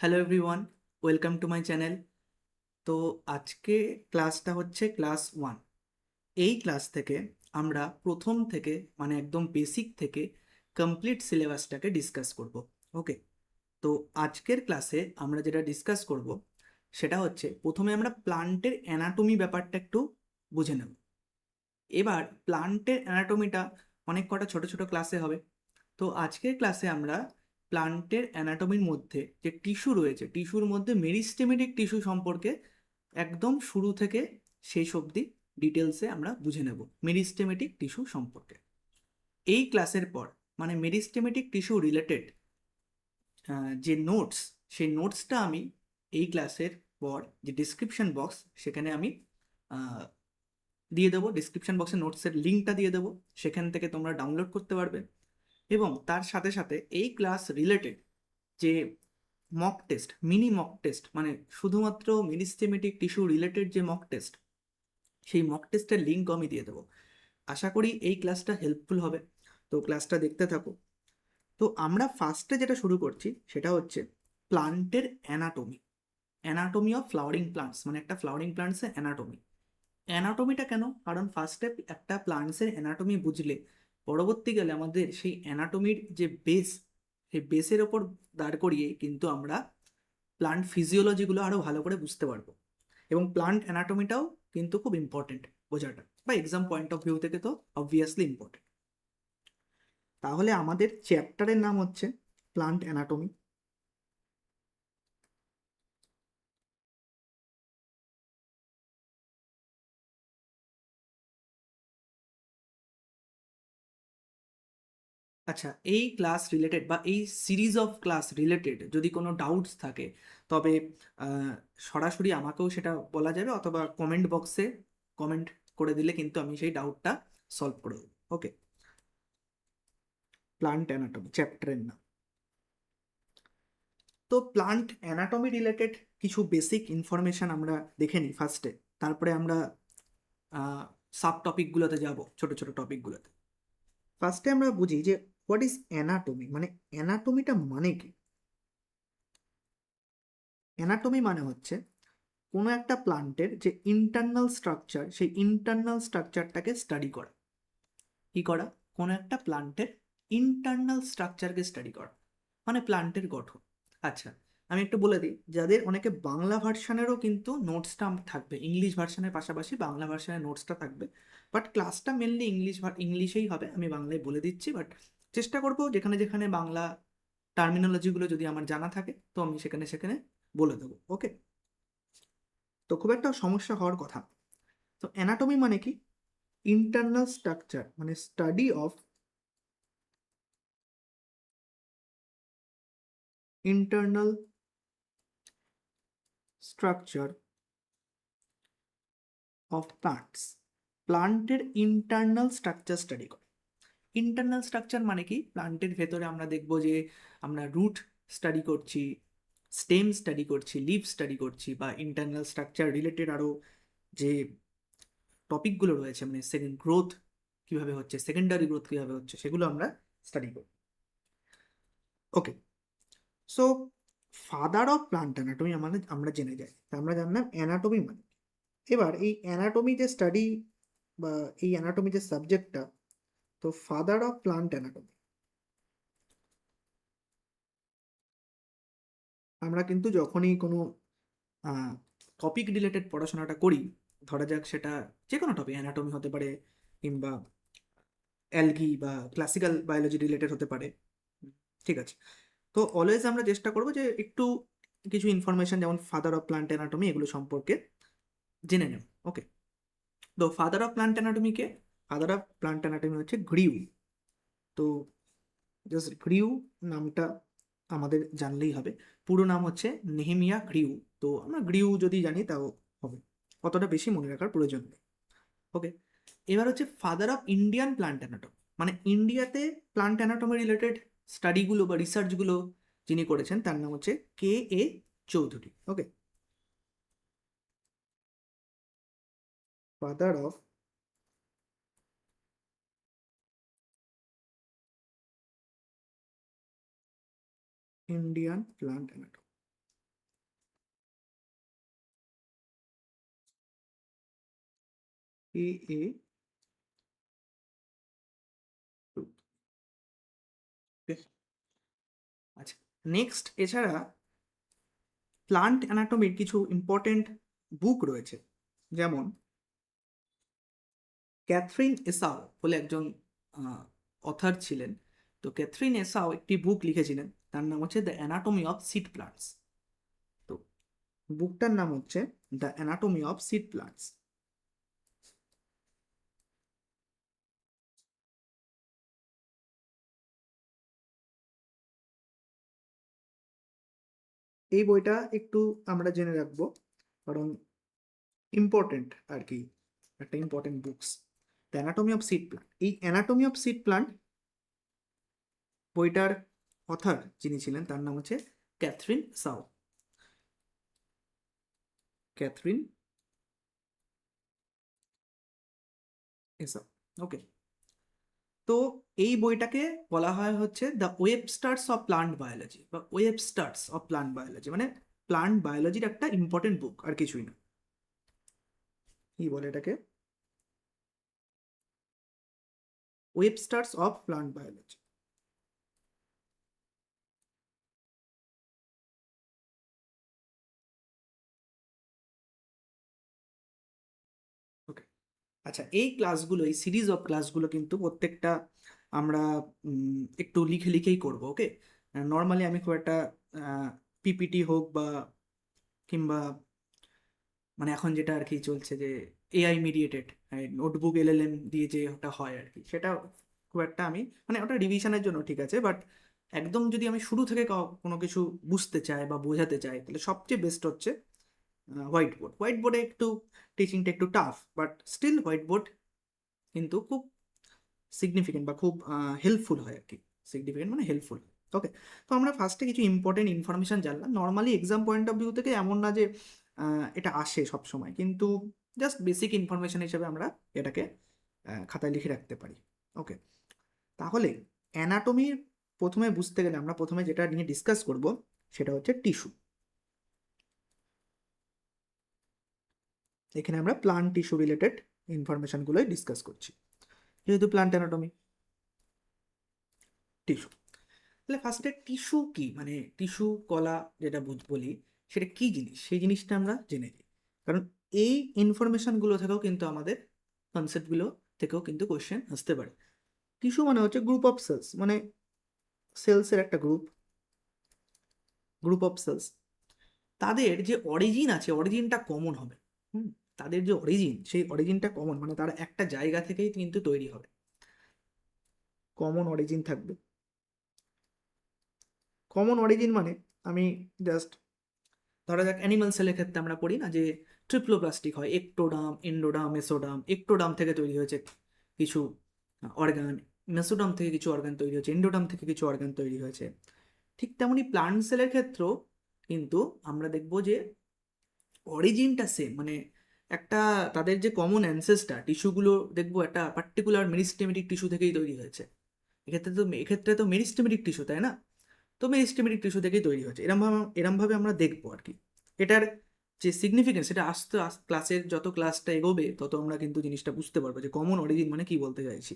Hello everyone, welcome to my channel. তো আজকে ক্লাসটা হচ্ছে ক্লাস 1। এই ক্লাস থেকে আমরা প্রথম থেকে মানে একদম বেসিক থেকে কমপ্লিট সিলেবাসটাকে ডিসকাস করব। ওকে, তো আজকের ক্লাসে আমরা যেটা ডিসকাস করব সেটা হচ্ছে প্রথমে আমরা প্লান্টের অ্যানাটমি ব্যাপারটা একটু বুঝে নেব। এবার প্লান্টের অ্যানাটমিটা অনেক কটা ছোট ছোট ক্লাসে হবে। তো আজকের ক্লাসে আমরা প্লান্টের অ্যানাটমির মধ্যে যে টিস্যু রয়েছে, টিস্যুর মধ্যে মেরিস্টেমেটিক টিস্যু সম্পর্কে একদম শুরু থেকে শেষ অবধি ডিটেলসে আমরা বুঝে নেব মেরিস্টেমেটিক টিস্যু সম্পর্কে। এই ক্লাসের পর মানে মেরিস্টেমেটিক টিস্যু রিলেটেড যে নোটস, সেই নোটসটা আমি এই ক্লাসের পর যে ডিসক্রিপশন বক্স সেখানে আমি আহ, দিয়ে দেবো। ডিসক্রিপশন বক্সে নোটসের লিঙ্কটা দিয়ে দেবো, সেখান থেকে তোমরা ডাউনলোড করতে পারবে। এবং তার সাথে সাথে এই ক্লাস রিলেটেড যে mock test, mini mock test, মানে শুধুমাত্র মেরিস্টেমেটিক টিস্যু রিলেটেড যে মক টেস্ট, সেই মক টেস্টের লিঙ্ক আমি দিয়ে দেবো। আশা করি এই ক্লাসটা হেল্পফুল হবে, তো ক্লাসটা দেখতে থাকো। তো আমরা ফার্স্টে যেটা শুরু করছি সেটা হচ্ছে প্লান্টের anatomy. Anatomy of flowering plants, মানে একটা ফ্লাওয়ারিং প্লান্টসের অ্যানাটমি। অ্যানাটমিটা কেন? কারণ ফার্স্টে একটা প্লান্টসের অ্যানাটমি বুঝলে পরবর্তীকালে আমাদের সেই অ্যানাটমির যে বেস, সেই বেসের ওপর দাঁড় করিয়ে কিন্তু আমরা প্লান্ট ফিজিওলজিগুলো আরো ভালো করে বুঝতে পারবো। এবং প্লান্ট অ্যানাটমিটাও কিন্তু খুব ইম্পর্টেন্ট বোঝাটা, বা এক্সাম পয়েন্ট অফ ভিউ থেকে তো অবভিয়াসলি ইম্পর্টেন্ট। তাহলে আমাদের চ্যাপ্টারের নাম হচ্ছে প্লান্ট অ্যানাটমি। আচ্ছা, এই ক্লাস রিলেটেড বা এই সিরিজ অফ ক্লাস রিলেটেড যদি কোনো ডাউটস থাকে, তবে আহ, সরাসরি আমাকেও সেটা বলা যাবে, অথবা কমেন্ট বক্সে কমেন্ট করে দিলে কিন্তু আমি সেই ডাউটটা সলভ করে দেবো। ওকে, প্লান্ট অ্যানাটমি চ্যাপ্টারের নাম। তো প্লান্ট অ্যানাটমি রিলেটেড কিছু বেসিক ইনফরমেশন আমরা দেখে নিই ফার্স্টে, তারপরে আমরা সাব টপিকগুলোতে যাব, ছোট ছোট টপিকগুলোতে। ফার্স্টে আমরা বুঝি যে হোয়াট ইজ অ্যানাটমি, মানে অ্যানাটমিটা মানে কি। অ্যানাটমি মানে হচ্ছে কোনো একটা প্লান্টের যে ইন্টারনাল স্ট্রাকচার, সেই ইন্টারনাল স্ট্রাকচারটাকে স্টাডি করা। কি করা? কোনো একটা প্লান্টের ইন্টারনাল স্ট্রাকচারকে স্টাডি করা, মানে প্লান্টের গঠন। আচ্ছা, আমি একটু বলে দিই, যাদের অনেকে বাংলা ভার্সানেরও কিন্তু নোটসটা থাকবে, ইংলিশ ভার্সানের পাশাপাশি বাংলা ভার্সানের নোটসটা থাকবে। বাট ক্লাসটা মেনলি ইংলিশেই হবে, আমি বাংলায় বলে দিচ্ছি। বাট চেষ্টা করবো যেখানে যেখানে বাংলা টার্মিনোলজিগুলো যদি আমার জানা থাকে তো আমি সেখানে সেখানে বলে দেবো। ওকে, তো খুব একটা সমস্যা হওয়ার কথা না। তো অ্যানাটমি মানে কি? ইন্টারনাল স্ট্রাকচার, মানে study of internal structure of plants. প্লান্টের ইন্টারনাল স্ট্রাকচার স্টাডি করে। ইন্টারনাল স্ট্রাকচার মানে কি? প্লান্টের ভেতরে আমরা দেখবো যে আমরা রুট স্টাডি করছি, স্টেম স্টাডি করছি, লিভ স্টাডি করছি, বা ইন্টারনাল স্ট্রাকচার রিলেটেড আরো যে টপিকগুলো রয়েছে, মানে সেকেন্ড গ্রোথ কিভাবে হচ্ছে, সেকেন্ডারি গ্রোথ কিভাবে হচ্ছে, সেগুলো আমরা স্টাডি করি। Okay, so father of plant anatomy আমাদের আমরা জেনে যাই, তা আমরা জানলাম অ্যানাটমি মানে কি। এবার এই অ্যানাটমি যে স্টাডি বা এই অ্যানাটমি যে সাবজেক্টটা, তো ফাদার অফ প্লান্ট অ্যানাটমি, আমরা কিন্তু যখনই কোনো টপিক রিলেটেড পড়াশোনাটা করি, ধরা যাক সেটা যে কোনো টপিক, অ্যানাটমি হতে পারে, কিংবা অ্যালগি বা ক্লাসিক্যাল বায়োলজি রিলেটেড হতে পারে, ঠিক আছে। তো অলওয়েজ আমরা চেষ্টা করবো যে একটু কিছু ইনফরমেশন, যেমন ফাদার অফ প্লান্ট অ্যানাটমি, এগুলো সম্পর্কে জেনে নেব। ওকে, তো father of plant anatomy K? Father of plant anatomy হচ্ছে গ্রিউ। তো জাস্ট গ্রিউ নামটা আমাদের জানলেই হবে। পুরো নাম হচ্ছে নেহেমিয়া গ্রিউ। তো আমরা গ্রিউ যদি জানি তাও হবে, অতটা বেশি মনে রাখার প্রয়োজন নেই। ওকে, এবার হচ্ছে father of Indian plant anatomy, মানে ইন্ডিয়াতে প্লান্ট অ্যানাটমি রিলেটেড স্টাডিগুলো বা রিসার্চগুলো যিনি করেছেন তার নাম হচ্ছে K.A. Chowdhury. Okay, father of Indian plant anatomy. AA group। আচ্ছা, নেক্সট এছাড়া প্লান্ট অ্যানাটমির কিছু ইম্পর্টেন্ট বুক রয়েছে, যেমন ক্যাথরিন এসাও বলে একজন অথার ছিলেন। তো ক্যাথরিন এসাও একটি বুক লিখেছিলেন, তার নাম হচ্ছে the anatomy of seed plants. তো বুকটার নাম হচ্ছে the anatomy of seed plants. এই বইটা একটু আমরা জেনে রাখবো, কারণ ইম্পর্টেন্ট আর কি, একটা important books. The anatomy of seed plant, এই অ্যানাটমি অফ সিড প্লান্ট বইটার অথার যিনি ছিলেন তার নাম হচ্ছে ক্যাথরিন সাও। ক্যাথরিন এসাও, ওকে। তো এই বইটাকে বলা হয় হচ্ছে দ্য ওয়েবস্টার্স অফ প্লান্ট বায়োলজি, বা ওয়েবস্টার্স অফ প্লান্ট বায়োলজি, মানে প্লান্ট বায়োলজির একটা ইম্পর্টেন্ট বুক, আর কিছুই না। কি বলে এটাকে? ওয়েবস্টার্স অফ প্লান্ট বায়োলজি। ওকে। আচ্ছা, এই ক্লাসগুলো, এই সিরিজ অফ ক্লাসগুলো কিন্তু প্রত্যেকটা আমরা একটু লিখে লিখেই করবো, ওকে। নর্মালি আমি খুব একটা পিপিটি হোক বা কিংবা মানে এখন যেটা আর কি চলছে যে এআই মিডিয়েটেড নোটবুক এলএলএম দিয়ে যে ওটা হয় আর কি, সেটা খুব একটা আমি মানে ওটা রিভিশনের জন্য ঠিক আছে, বাট একদম যদি আমি শুরু থেকে কোনো কিছু বুঝতে চাই বা বোঝাতে চাই, তাহলে সবচেয়ে বেস্ট হচ্ছে হোয়াইট বোর্ড। হোয়াইট বোর্ডে একটু টিচিংটা একটু tough, but still whiteboard কিন্তু খুব সিগনিফিকেন্ট বা খুব হেল্পফুল হয় আর কি। সিগনিফিকেন্ট মানে হেল্পফুল। ওকে। তো আমরা ফার্স্টে কিছু ইম্পর্টেন্ট ইনফরমেশন জানলাম। Normally exam point of view থেকে এমন না যে এটা আসে সব সময়, কিন্তু জাস্ট বেসিক ইনফরমেশন হিসেবে আমরা এটাকে খাতায় লিখে রাখতে পারি। ওকে। তাহলে অ্যানাটমির প্রথমে বুঝতে গেলে আমরা প্রথমে যেটা নিয়ে ডিসকাস করব সেটা হচ্ছে টিস্যু। এখানে আমরা প্লান্ট টিস্যু রিলেটেড ইনফরমেশনগুলোই ডিসকাস করছি, যেহেতু প্লান্ট অ্যানাটমি টিস্যু। তাহলে ফার্স্টে টিস্যু কি, মানে টিস্যু কলা যেটা বলি সেটা কি জিনিস, সেই জিনিসটা আমরা জেনে নিই। কারণ এই ইনফরমেশনগুলো থেকেও কিন্তু আমাদের কনসেপ্টগুলো থেকেও কিন্তু কোশ্চেন আসতে পারে। টিস্যু মানে হচ্ছে গ্রুপ অফ সেলস, মানে সেলসের একটা গ্রুপ, গ্রুপ অফ সেলস। তাদের যে অরিজিন আছে, অরিজিনটা কমন হবে। হুম। তাদের যে অরিজিন, সেই অরিজিনটা কমন, মানে তারা একটা জায়গা থেকেই কিন্তু তৈরি হবে, কমন অরিজিন থাকবে। কমন অরিজিন মানে আমি জাস্ট ধরা যাক অ্যানিমাল সেলের ক্ষেত্রে আমরা পড়ি না যে ট্রিপ্লোপ্লাস্টিক হয়, একটোডাম, এন্ডোডাম, মেসোডাম। একটোডাম থেকে তৈরি হয়েছে কিছু অর্গান, মেসোডাম থেকে কিছু অর্গান তৈরি হয়েছে, এন্ডোডাম থেকে কিছু অর্গান তৈরি হয়েছে। ঠিক তেমনই প্লান্ট সেলের ক্ষেত্রেও কিন্তু আমরা দেখব যে অরিজিনটা সেম, মানে একটা তাদের যে কমন অ্যানসেস্টার টিস্যুগুলো দেখবো একটা পার্টিকুলার মেরিস্টেমেটিক টিস্যু থেকেই তৈরি হয়েছে। এক্ষেত্রে তো মেরিস্টেমেটিক টিস্যু, তাই না? তো মেরিস্টেমেটিক টিস্যু থেকেই তৈরি হয়েছে, এরমভাবে আমরা দেখবো আর কি। এটার যে সিগনিফিকেন্স, সেটা আস্তে আস্তে ক্লাসের যত ক্লাসটা এগোবে তত আমরা কিন্তু জিনিসটা বুঝতে পারবো যে কমন অরিজিন মানে কি বলতে চাইছি।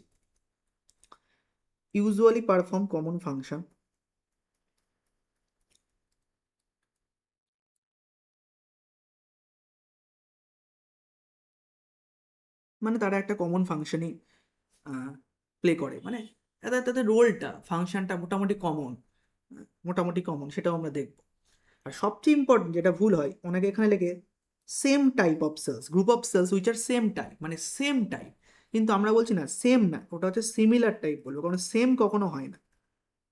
ইউজুয়ালি পারফর্ম কমন ফাংশন, মানে তারা একটা কমন ফাংশনই প্লে করে, মানে তাদের তাদের রোলটা, ফাংশনটা মোটামুটি কমন, মোটামুটি কমন, সেটাও আমরা দেখবো। আর সবচেয়ে ইম্পর্টেন্ট যেটা ভুল হয়, অনেকে এখানে লেগে same type of cells, group of cells which are same type, মানে সেম টাইপ। কিন্তু আমরা বলছি না সেম না, ওটা হচ্ছে সিমিলার টাইপ বলবো, কারণ সেম কখনো হয় না।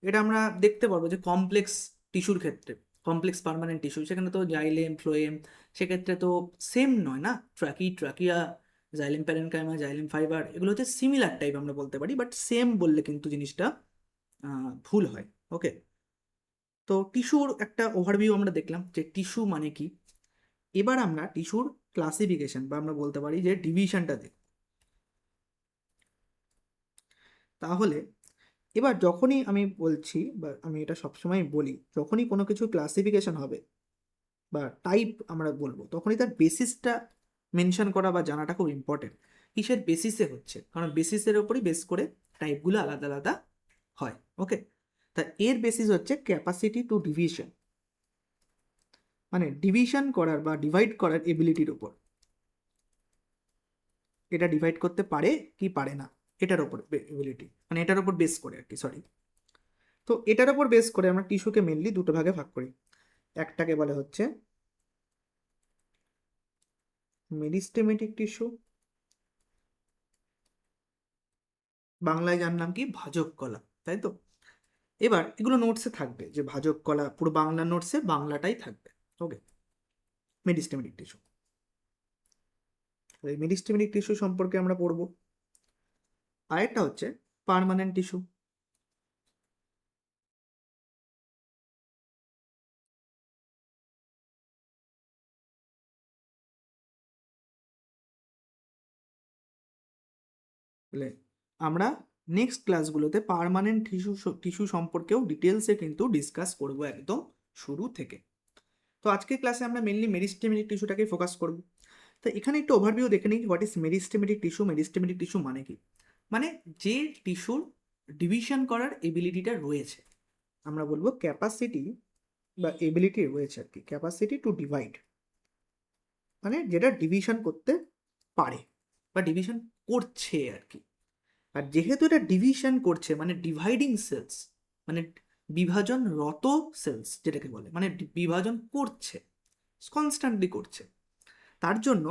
এটা আমরা দেখতে পারবো যে কমপ্লেক্স টিস্যুর ক্ষেত্রে, কমপ্লেক্স পার্মানেন্ট টিস্যু, সেখানে তো জাইলেম ফ্লোয়েম, সেক্ষেত্রে তো সেম নয় না। Trachea, xylem parenchyma, xylem fibre, এগুলো হচ্ছে সিমিলার টাইপ আমরা বলতে পারি, বাট সেম বললে কিন্তু জিনিসটা ভুল হয়। ওকে। তো টিস্যুর একটা ওভারভিউ আমরা দেখলাম যে টিস্যু মানে কি। এবার আমরা টিস্যুর ক্লাসিফিকেশন বা আমরা বলতে পারি যে ডিভিশনটা দেখ। তাহলে এবার যখনই আমি বলছি, বা আমি এটা সবসময় বলি, যখনই কোনো কিছু ক্লাসিফিকেশন হবে বা টাইপ আমরা বলবো, তখনই তার বেসিসটা মেনশন করা বা জানাটা খুব ইম্পর্টেন্ট। কিসের বেসিসে হচ্ছে, কারণ বেসিসের ওপরই বেস করে টাইপগুলো আলাদা আলাদা হয়। ওকে, তা এর বেসিস হচ্ছে ক্যাপাসিটি টু ডিভিশন, মানে ডিভিশন করার বা ডিভাইড করার এবিলিটির উপর। এটা ডিভাইড করতে পারে কি পারে না, এটার উপর এবিলিটি, মানে এটার উপর বেস করে আর কি, সরি। তো এটার উপর বেস করে আমরা টিস্যুকে মেনলি দুটো ভাগে ভাগ করি। একটাকে বলে হচ্ছে মেরিস্টেমেটিক টিস্যু, বাংলায় যার নাম কি ভাজক কলা, তাই তো। এবার এগুলো নোটসে থাকবে যে ভাজক কলা, পুরো বাংলা নোটসে বাংলাটাই থাকবে। ওকে, মেরিস্টেমেটিক টিস্যু, এই মেরিস্টেমেটিক টিস্যু সম্পর্কে আমরা পড়বো। আরেকটা হচ্ছে পার্মানেন্ট টিস্যু। আমরা নেক্সট ক্লাসগুলোতে পার্মানেন্ট টিস্যু সম্পর্কেও ডিটেলসে কিন্তু ডিসকাস করব একদম শুরু থেকে। তো আজকের ক্লাসে আমরা মেনলি মেরিস্টেমেটিক টিস্যুটাকে ফোকাস করব। তো এখানে একটু ওভারভিউ দেখে নিই, what is meristematic tissue. Meristematic tissue মানে কি, মানে যে টিস্যুর ডিভিশন করার এবিলিটিটা রয়েছে, আমরা বলবো ক্যাপাসিটি বা এবিলিটি রয়েছে আর কি, ক্যাপাসিটি টু ডিভাইড, মানে যেটা ডিভিশন করতে পারে বা ডিভিশন করছে আর কি। আর যেহেতু এটা ডিভিশন করছে মানে ডিভাইডিং সেলস, মানে বিভাজনরত সেলস যেটাকে বলে, মানে বিভাজন করছে, কনস্ট্যান্টলি করছে, তার জন্য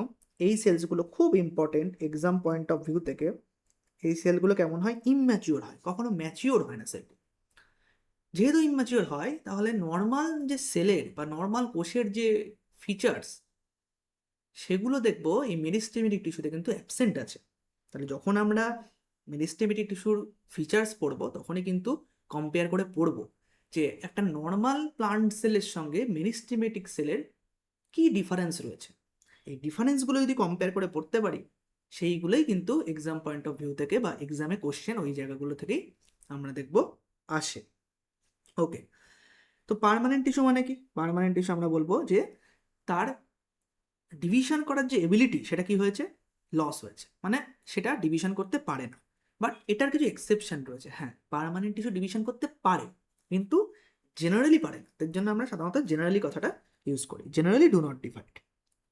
এই সেলসগুলো খুব important exam point of view থেকে। এই সেলগুলো কেমন হয়, ইম্যাচিওর হয়, কখনো ম্যাচিওর হয় না সেল। যেহেতু ইম্যাচিওর হয়, তাহলে নর্মাল যে সেলের বা নর্মাল কোষের যে ফিচার্স, সেগুলো দেখবো এই মেরিস্টেমেটিক টিস্যুতে কিন্তু অ্যাবসেন্ট আছে। তাহলে যখন আমরা মেরিস্টেমেটিক টিস্যুর ফিচার্স পড়বো, তখনই কিন্তু কম্পেয়ার করে পড়বো যে একটা নর্মাল প্লান্ট সেলের সঙ্গে মেরিস্টেমেটিক সেলের কি ডিফারেন্স রয়েছে। এই ডিফারেন্সগুলো যদি কম্পেয়ার করে পড়তে পারি, সেইগুলোই কিন্তু এক্সাম পয়েন্ট অফ ভিউ থেকে বা এক্সামে কোশ্চেন ওই জায়গাগুলো থেকেই আমরা দেখব আসে। ওকে, তো পার্মানেন্ট টিস্যু মানে কি? পার্মানেন্ট টিস্যু আমরা বলবো যে তার ডিভিশন করার যে এবিলিটি, সেটা কি হয়েছে, লস হয়েছে, মানে সেটা ডিভিশন করতে পারে না। বাট এটার কিছু এক্সেপশন রয়েছে। হ্যাঁ, পার্মানেন্ট টিস্যু ডিভিশন করতে পারে, কিন্তু জেনারেলি পারে না। তার জন্য আমরা সাধারণত জেনারেলি কথাটা ইউজ করি, জেনারেলি ডু নট ডিভাইড।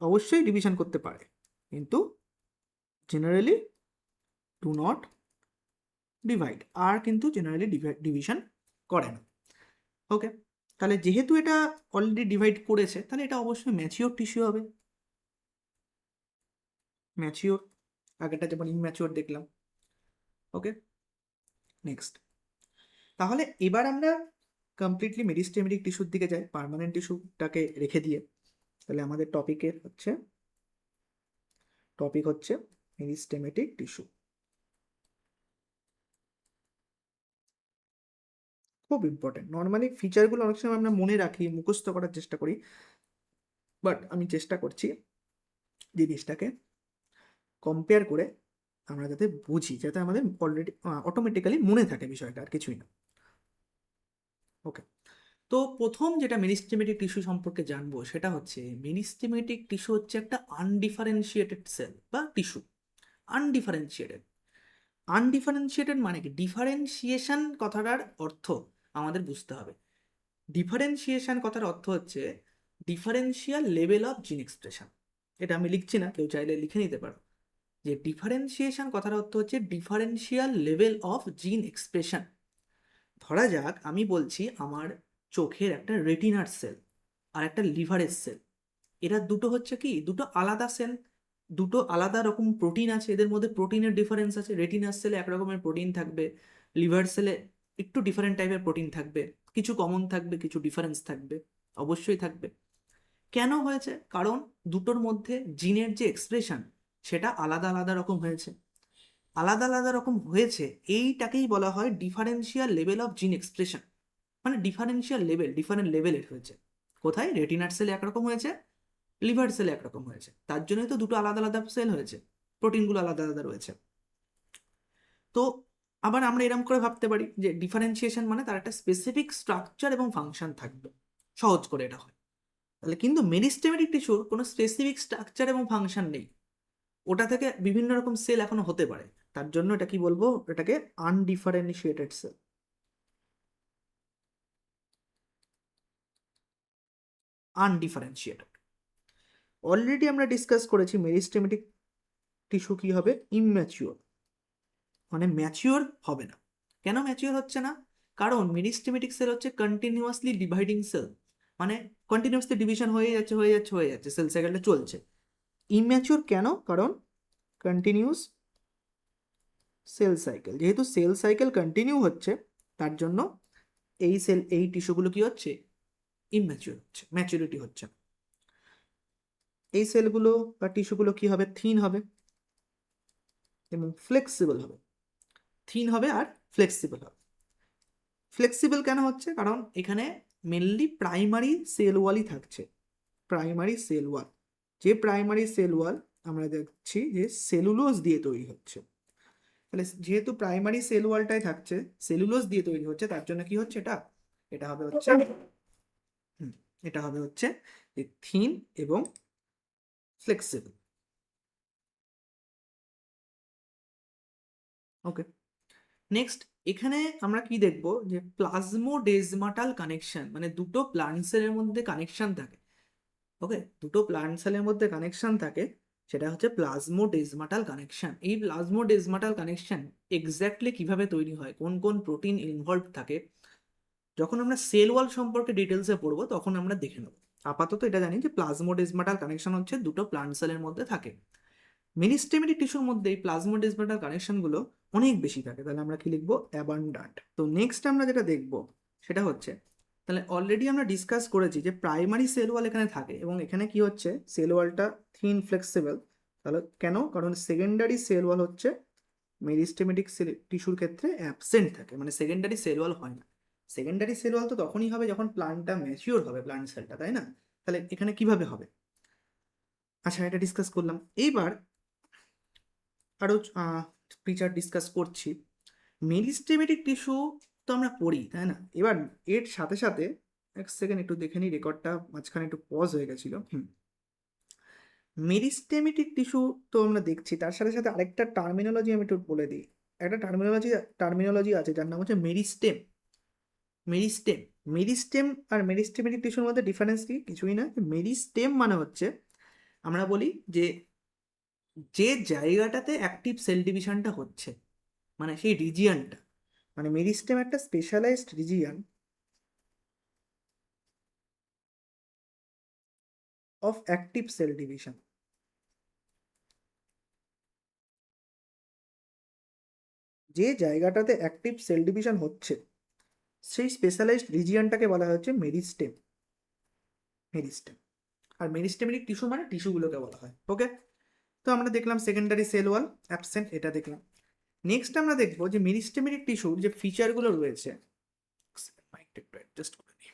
অবশ্যই ডিভিশন করতে পারে, কিন্তু জেনারেলি ডু নট ডিভাইড, আর কিন্তু জেনারেলি ডিভিশন করে না। ওকে, তাহলে যেহেতু এটা অলরেডি ডিভাইড করেছে, তাহলে এটা অবশ্যই ম্যাচিওর টিস্যু হবে। ম্যাচিওর, আগেরটা যেমন ইম্যাচিওর দেখলাম। ওকে, নেক্সট, তাহলে এবার আমরা কমপ্লিটলি মেরিস্টেমেটিক টিস্যুর দিকে যাই, পার্মানেন্ট টিস্যুটাকে রেখে দিয়ে। তাহলে আমাদের টপিক হচ্ছে মেরিস্টেমেটিক টিস্যু। খুব ইম্পর্টেন্ট। নর্মালি ফিচারগুলো অনেক সময় আমরা মনে রাখি, মুখস্থ করার চেষ্টা করি, বাট আমি চেষ্টা করছি জিনিসটাকে কম্পেয়ার করে আমরা যাতে বুঝি, যাতে আমাদের অলরেডি অটোমেটিক্যালি মনে থাকে বিষয়টা, আর কিছুই না। ওকে, তো প্রথম যেটা মেরিস্টেমেটিক টিস্যু সম্পর্কে জানবো, সেটা হচ্ছে মেরিস্টেমেটিক টিস্যু হচ্ছে একটা আনডিফারেন্সিয়েটেড সেল বা টিস্যু। আনডিফারেন্সিয়েটেড, আনডিফারেন্সিয়েটেড মানে কি, ডিফারেন্সিয়েশন কথাটার অর্থ আমাদের বুঝতে হবে। ডিফারেন্সিয়েশন কথার অর্থ হচ্ছে ডিফারেন্সিয়াল লেভেল অফ জিন এক্সপ্রেশন। এটা আমি লিখছি না, কেউ চাইলে লিখে নিতে পারো, যে ডিফারেন্সিয়েশন কথার অর্থ হচ্ছে ডিফারেন্সিয়াল লেভেল অফ জিন এক্সপ্রেশন। ধরা যাক আমি বলছি আমার চোখের একটা রেটিনার সেল আর একটা লিভারের সেল, এরা দুটো হচ্ছে কি, দুটো আলাদা সেল, দুটো আলাদা রকম প্রোটিন আছে, এদের মধ্যে প্রোটিনের ডিফারেন্স আছে। রেটিনার সেলে এক রকমের প্রোটিন থাকবে, লিভার সেলে একটু ডিফারেন্ট টাইপের প্রোটিন থাকবে, কিছু কমন থাকবে, কিছু ডিফারেন্স থাকবে, অবশ্যই থাকবে। কেন হয়েছে? কারণ দুটোর মধ্যে জিনের যে এক্সপ্রেশন, সেটা আলাদা আলাদা রকম হয়েছে। আলাদা আলাদা রকম হয়েছে, এইটাকেই বলা হয় ডিফারেন্সিয়াল লেভেল অফ জিন এক্সপ্রেশন। মানে ডিফারেন্সিয়াল লেভেল, ডিফারেন্ট লেভেলের হয়েছে। কোথায়? রেটিনার সেলে একরকম হয়েছে, লিভার সেলে একরকম হয়েছে, তার জন্যই তো দুটো আলাদা আলাদা সেল হয়েছে, প্রোটিনগুলো আলাদা আলাদা রয়েছে। তো আবার আমরা এরকম করে ভাবতে পারি যে ডিফারেন্সিয়েশন মানে তার একটা স্পেসিফিক স্ট্রাকচার এবং ফাংশন থাকবে, সহজ করে এটা হয়। তাহলে কিন্তু মেরিস্টেমেটিক টিস্যুর কোনো স্পেসিফিক স্ট্রাকচার এবং ফাংশন নেই। ওটা থেকে বিভিন্ন রকম সেল এখনো হতে পারে, তার জন্য এটা কি বলবো, এটাকে আনডিফারেন্সিয়েটেড সেল। আনডিফারেন্সিয়েটেড। অলরেডি আমরা ডিসকাস করেছি মেরিস্টেমেটিক টিস্যু কি হবে, ইম্যাচিওর, মানে ম্যাচিওর হবে না। কেন ম্যাচিওর হচ্ছে না? কারণ মেরিস্টেমেটিক সেল হচ্ছে কন্টিনিউয়াসলি ডিভাইডিং সেল, মানে কন্টিনিউয়াসলি ডিভিশন হয়ে যাচ্ছে, সেল সাইকেলটা চলছে। ইম্যাচিওর কেন? কারণ কন্টিনিউয়াস সেল সাইকেল, যেহেতু সেল সাইকেল কন্টিনিউ হচ্ছে, তার জন্য এই টিস্যুগুলো কি হচ্ছে, ইম্যাচিওর হচ্ছে, ম্যাচুরিটি হচ্ছে না। এই সেলগুলো বা টিস্যুগুলো কি হবে, থিন হবে এবং ফ্লেক্সিবল হবে। থিন হবে আর ফ্লেক্সিবল হবে। ফ্লেক্সিবল কেন হচ্ছে? কারণ এখানে মেনলি প্রাইমারি সেল ওয়ালই থাকছে, প্রাইমারি সেল ওয়াল। যে প্রাইমারি সেল ওয়াল আমরা দেখছি যে সেলুলোজ দিয়ে তৈরি হচ্ছে, তাহলে যেহেতু প্রাইমারি সেল ওয়ালটাই থাকছে, সেলুলোজ দিয়ে তৈরি হচ্ছে, তার জন্য কি হচ্ছে, এটা হবে হচ্ছে এটা হবে হচ্ছে থিন এবং ফ্লেক্সিবল। ওকে, নেক্সট এখানে আমরা কি দেখব, যে প্লাজমোডেজমাটাল কানেকশন, মানে দুটো প্লান্ট সেলের মধ্যে কানেকশন থাকে। ওকে, দুটো প্লান্ট সেলের মধ্যে কানেকশন থাকে, সেটা হচ্ছে প্লাজমোডেজমাটাল কানেকশন। এই প্লাজমোডেজমাটাল কানেকশন এক্স্যাক্টলি কিভাবে তৈরি হয়, কোন কোন প্রোটিন ইনভলভ থাকে, যখন আমরা সেল ওয়াল সম্পর্কে ডিটেলসে পড়বো তখন আমরা দেখে নেব। আপাতত এটা জানি যে প্লাজমোডেজমাটাল কানেকশন হচ্ছে দুটো প্লান্ট সেলের মধ্যে থাকে। মেরিস্টেমেটিক টিস্যুর মধ্যে এই প্লাজমোডেজমাটাল কানেকশনগুলো অনেক বেশি থাকে, তাহলে আমরা কি লিখবো, অ্যাবান্ডান্ট। তো নেক্সট আমরা যেটা দেখবো সেটা হচ্ছে, তাহলে অলরেডি আমরা ডিসকাস করেছি যে প্রাইমারি সেল ওয়াল এখানে থাকে এবং এখানে কি হচ্ছে, সেল ওয়ালটা থিন ফ্লেক্সিবল। তাহলে কেন? কারণ সেকেন্ডারি সেল ওয়াল হচ্ছে মেরিস্টেমেটিক টিস্যুর ক্ষেত্রে অ্যাবসেন্ট থাকে, মানে সেকেন্ডারি সেল ওয়াল হয় না। সেকেন্ডারি সেল ওয়াল তো তখনই হবে যখন প্লান্টটা ম্যাচিওর হবে, প্লান্ট সেলটা, তাই না? তাহলে এখানে কিভাবে হবে? আচ্ছা, এটা ডিসকাস করলাম। এইবার আরও ফিচার ডিসকাস করছি। মেরিস্টেমেটিক টিস্যু তো আমরা পড়ি, তাই না? এবার এর সাথে সাথে এক সেকেন্ড একটু দেখে নিই, রেকর্ডটা মাঝখানে একটু পজ হয়ে গেছিল। মেরিস্টেমেটিক টিস্যু তো আমরা দেখছি, তার সাথে সাথে আরেকটা টার্মিনোলজি আমি একটু বলে দিই। একটা টার্মিনোলজি আছে যার নাম হচ্ছে মেরিস্টেম। মেরিস্টেম মেরিস্টেম আর মেরিস্টেমেটিক টিস্যুর মধ্যে ডিফারেন্স কি? কিছুই না। মেরিস্টেম মানে হচ্ছে, আমরা বলি যে যে জায়গাটাতে অ্যাক্টিভ সেল ডিভিশনটা হচ্ছে, মানে সেই রিজিয়নটা, মানে মেরিস্টেম একটা specialised region of active cell division. যে জায়গাটাতে অ্যাক্টিভ সেল ডিভিশন হচ্ছে সেই স্পেশালাইজড রিজিয়নটাকে বলা হচ্ছে মেরিস্টেম। মেরিস্টেম। আর মেরিস্টেমেটিক টিস্যু মানে টিস্যুগুলোকে বলা হয়। ওকে, তো আমরা দেখলাম সেকেন্ডারি সেল ওয়াল অ্যাবসেন্ট, এটা দেখলাম। নেক্সট আমরা দেখবো যে মেরিস্টেমেটিক টিস্যুর যে ফিচারগুলো রয়েছে। মাইকটা একটু অ্যাডজাস্ট করে নিই।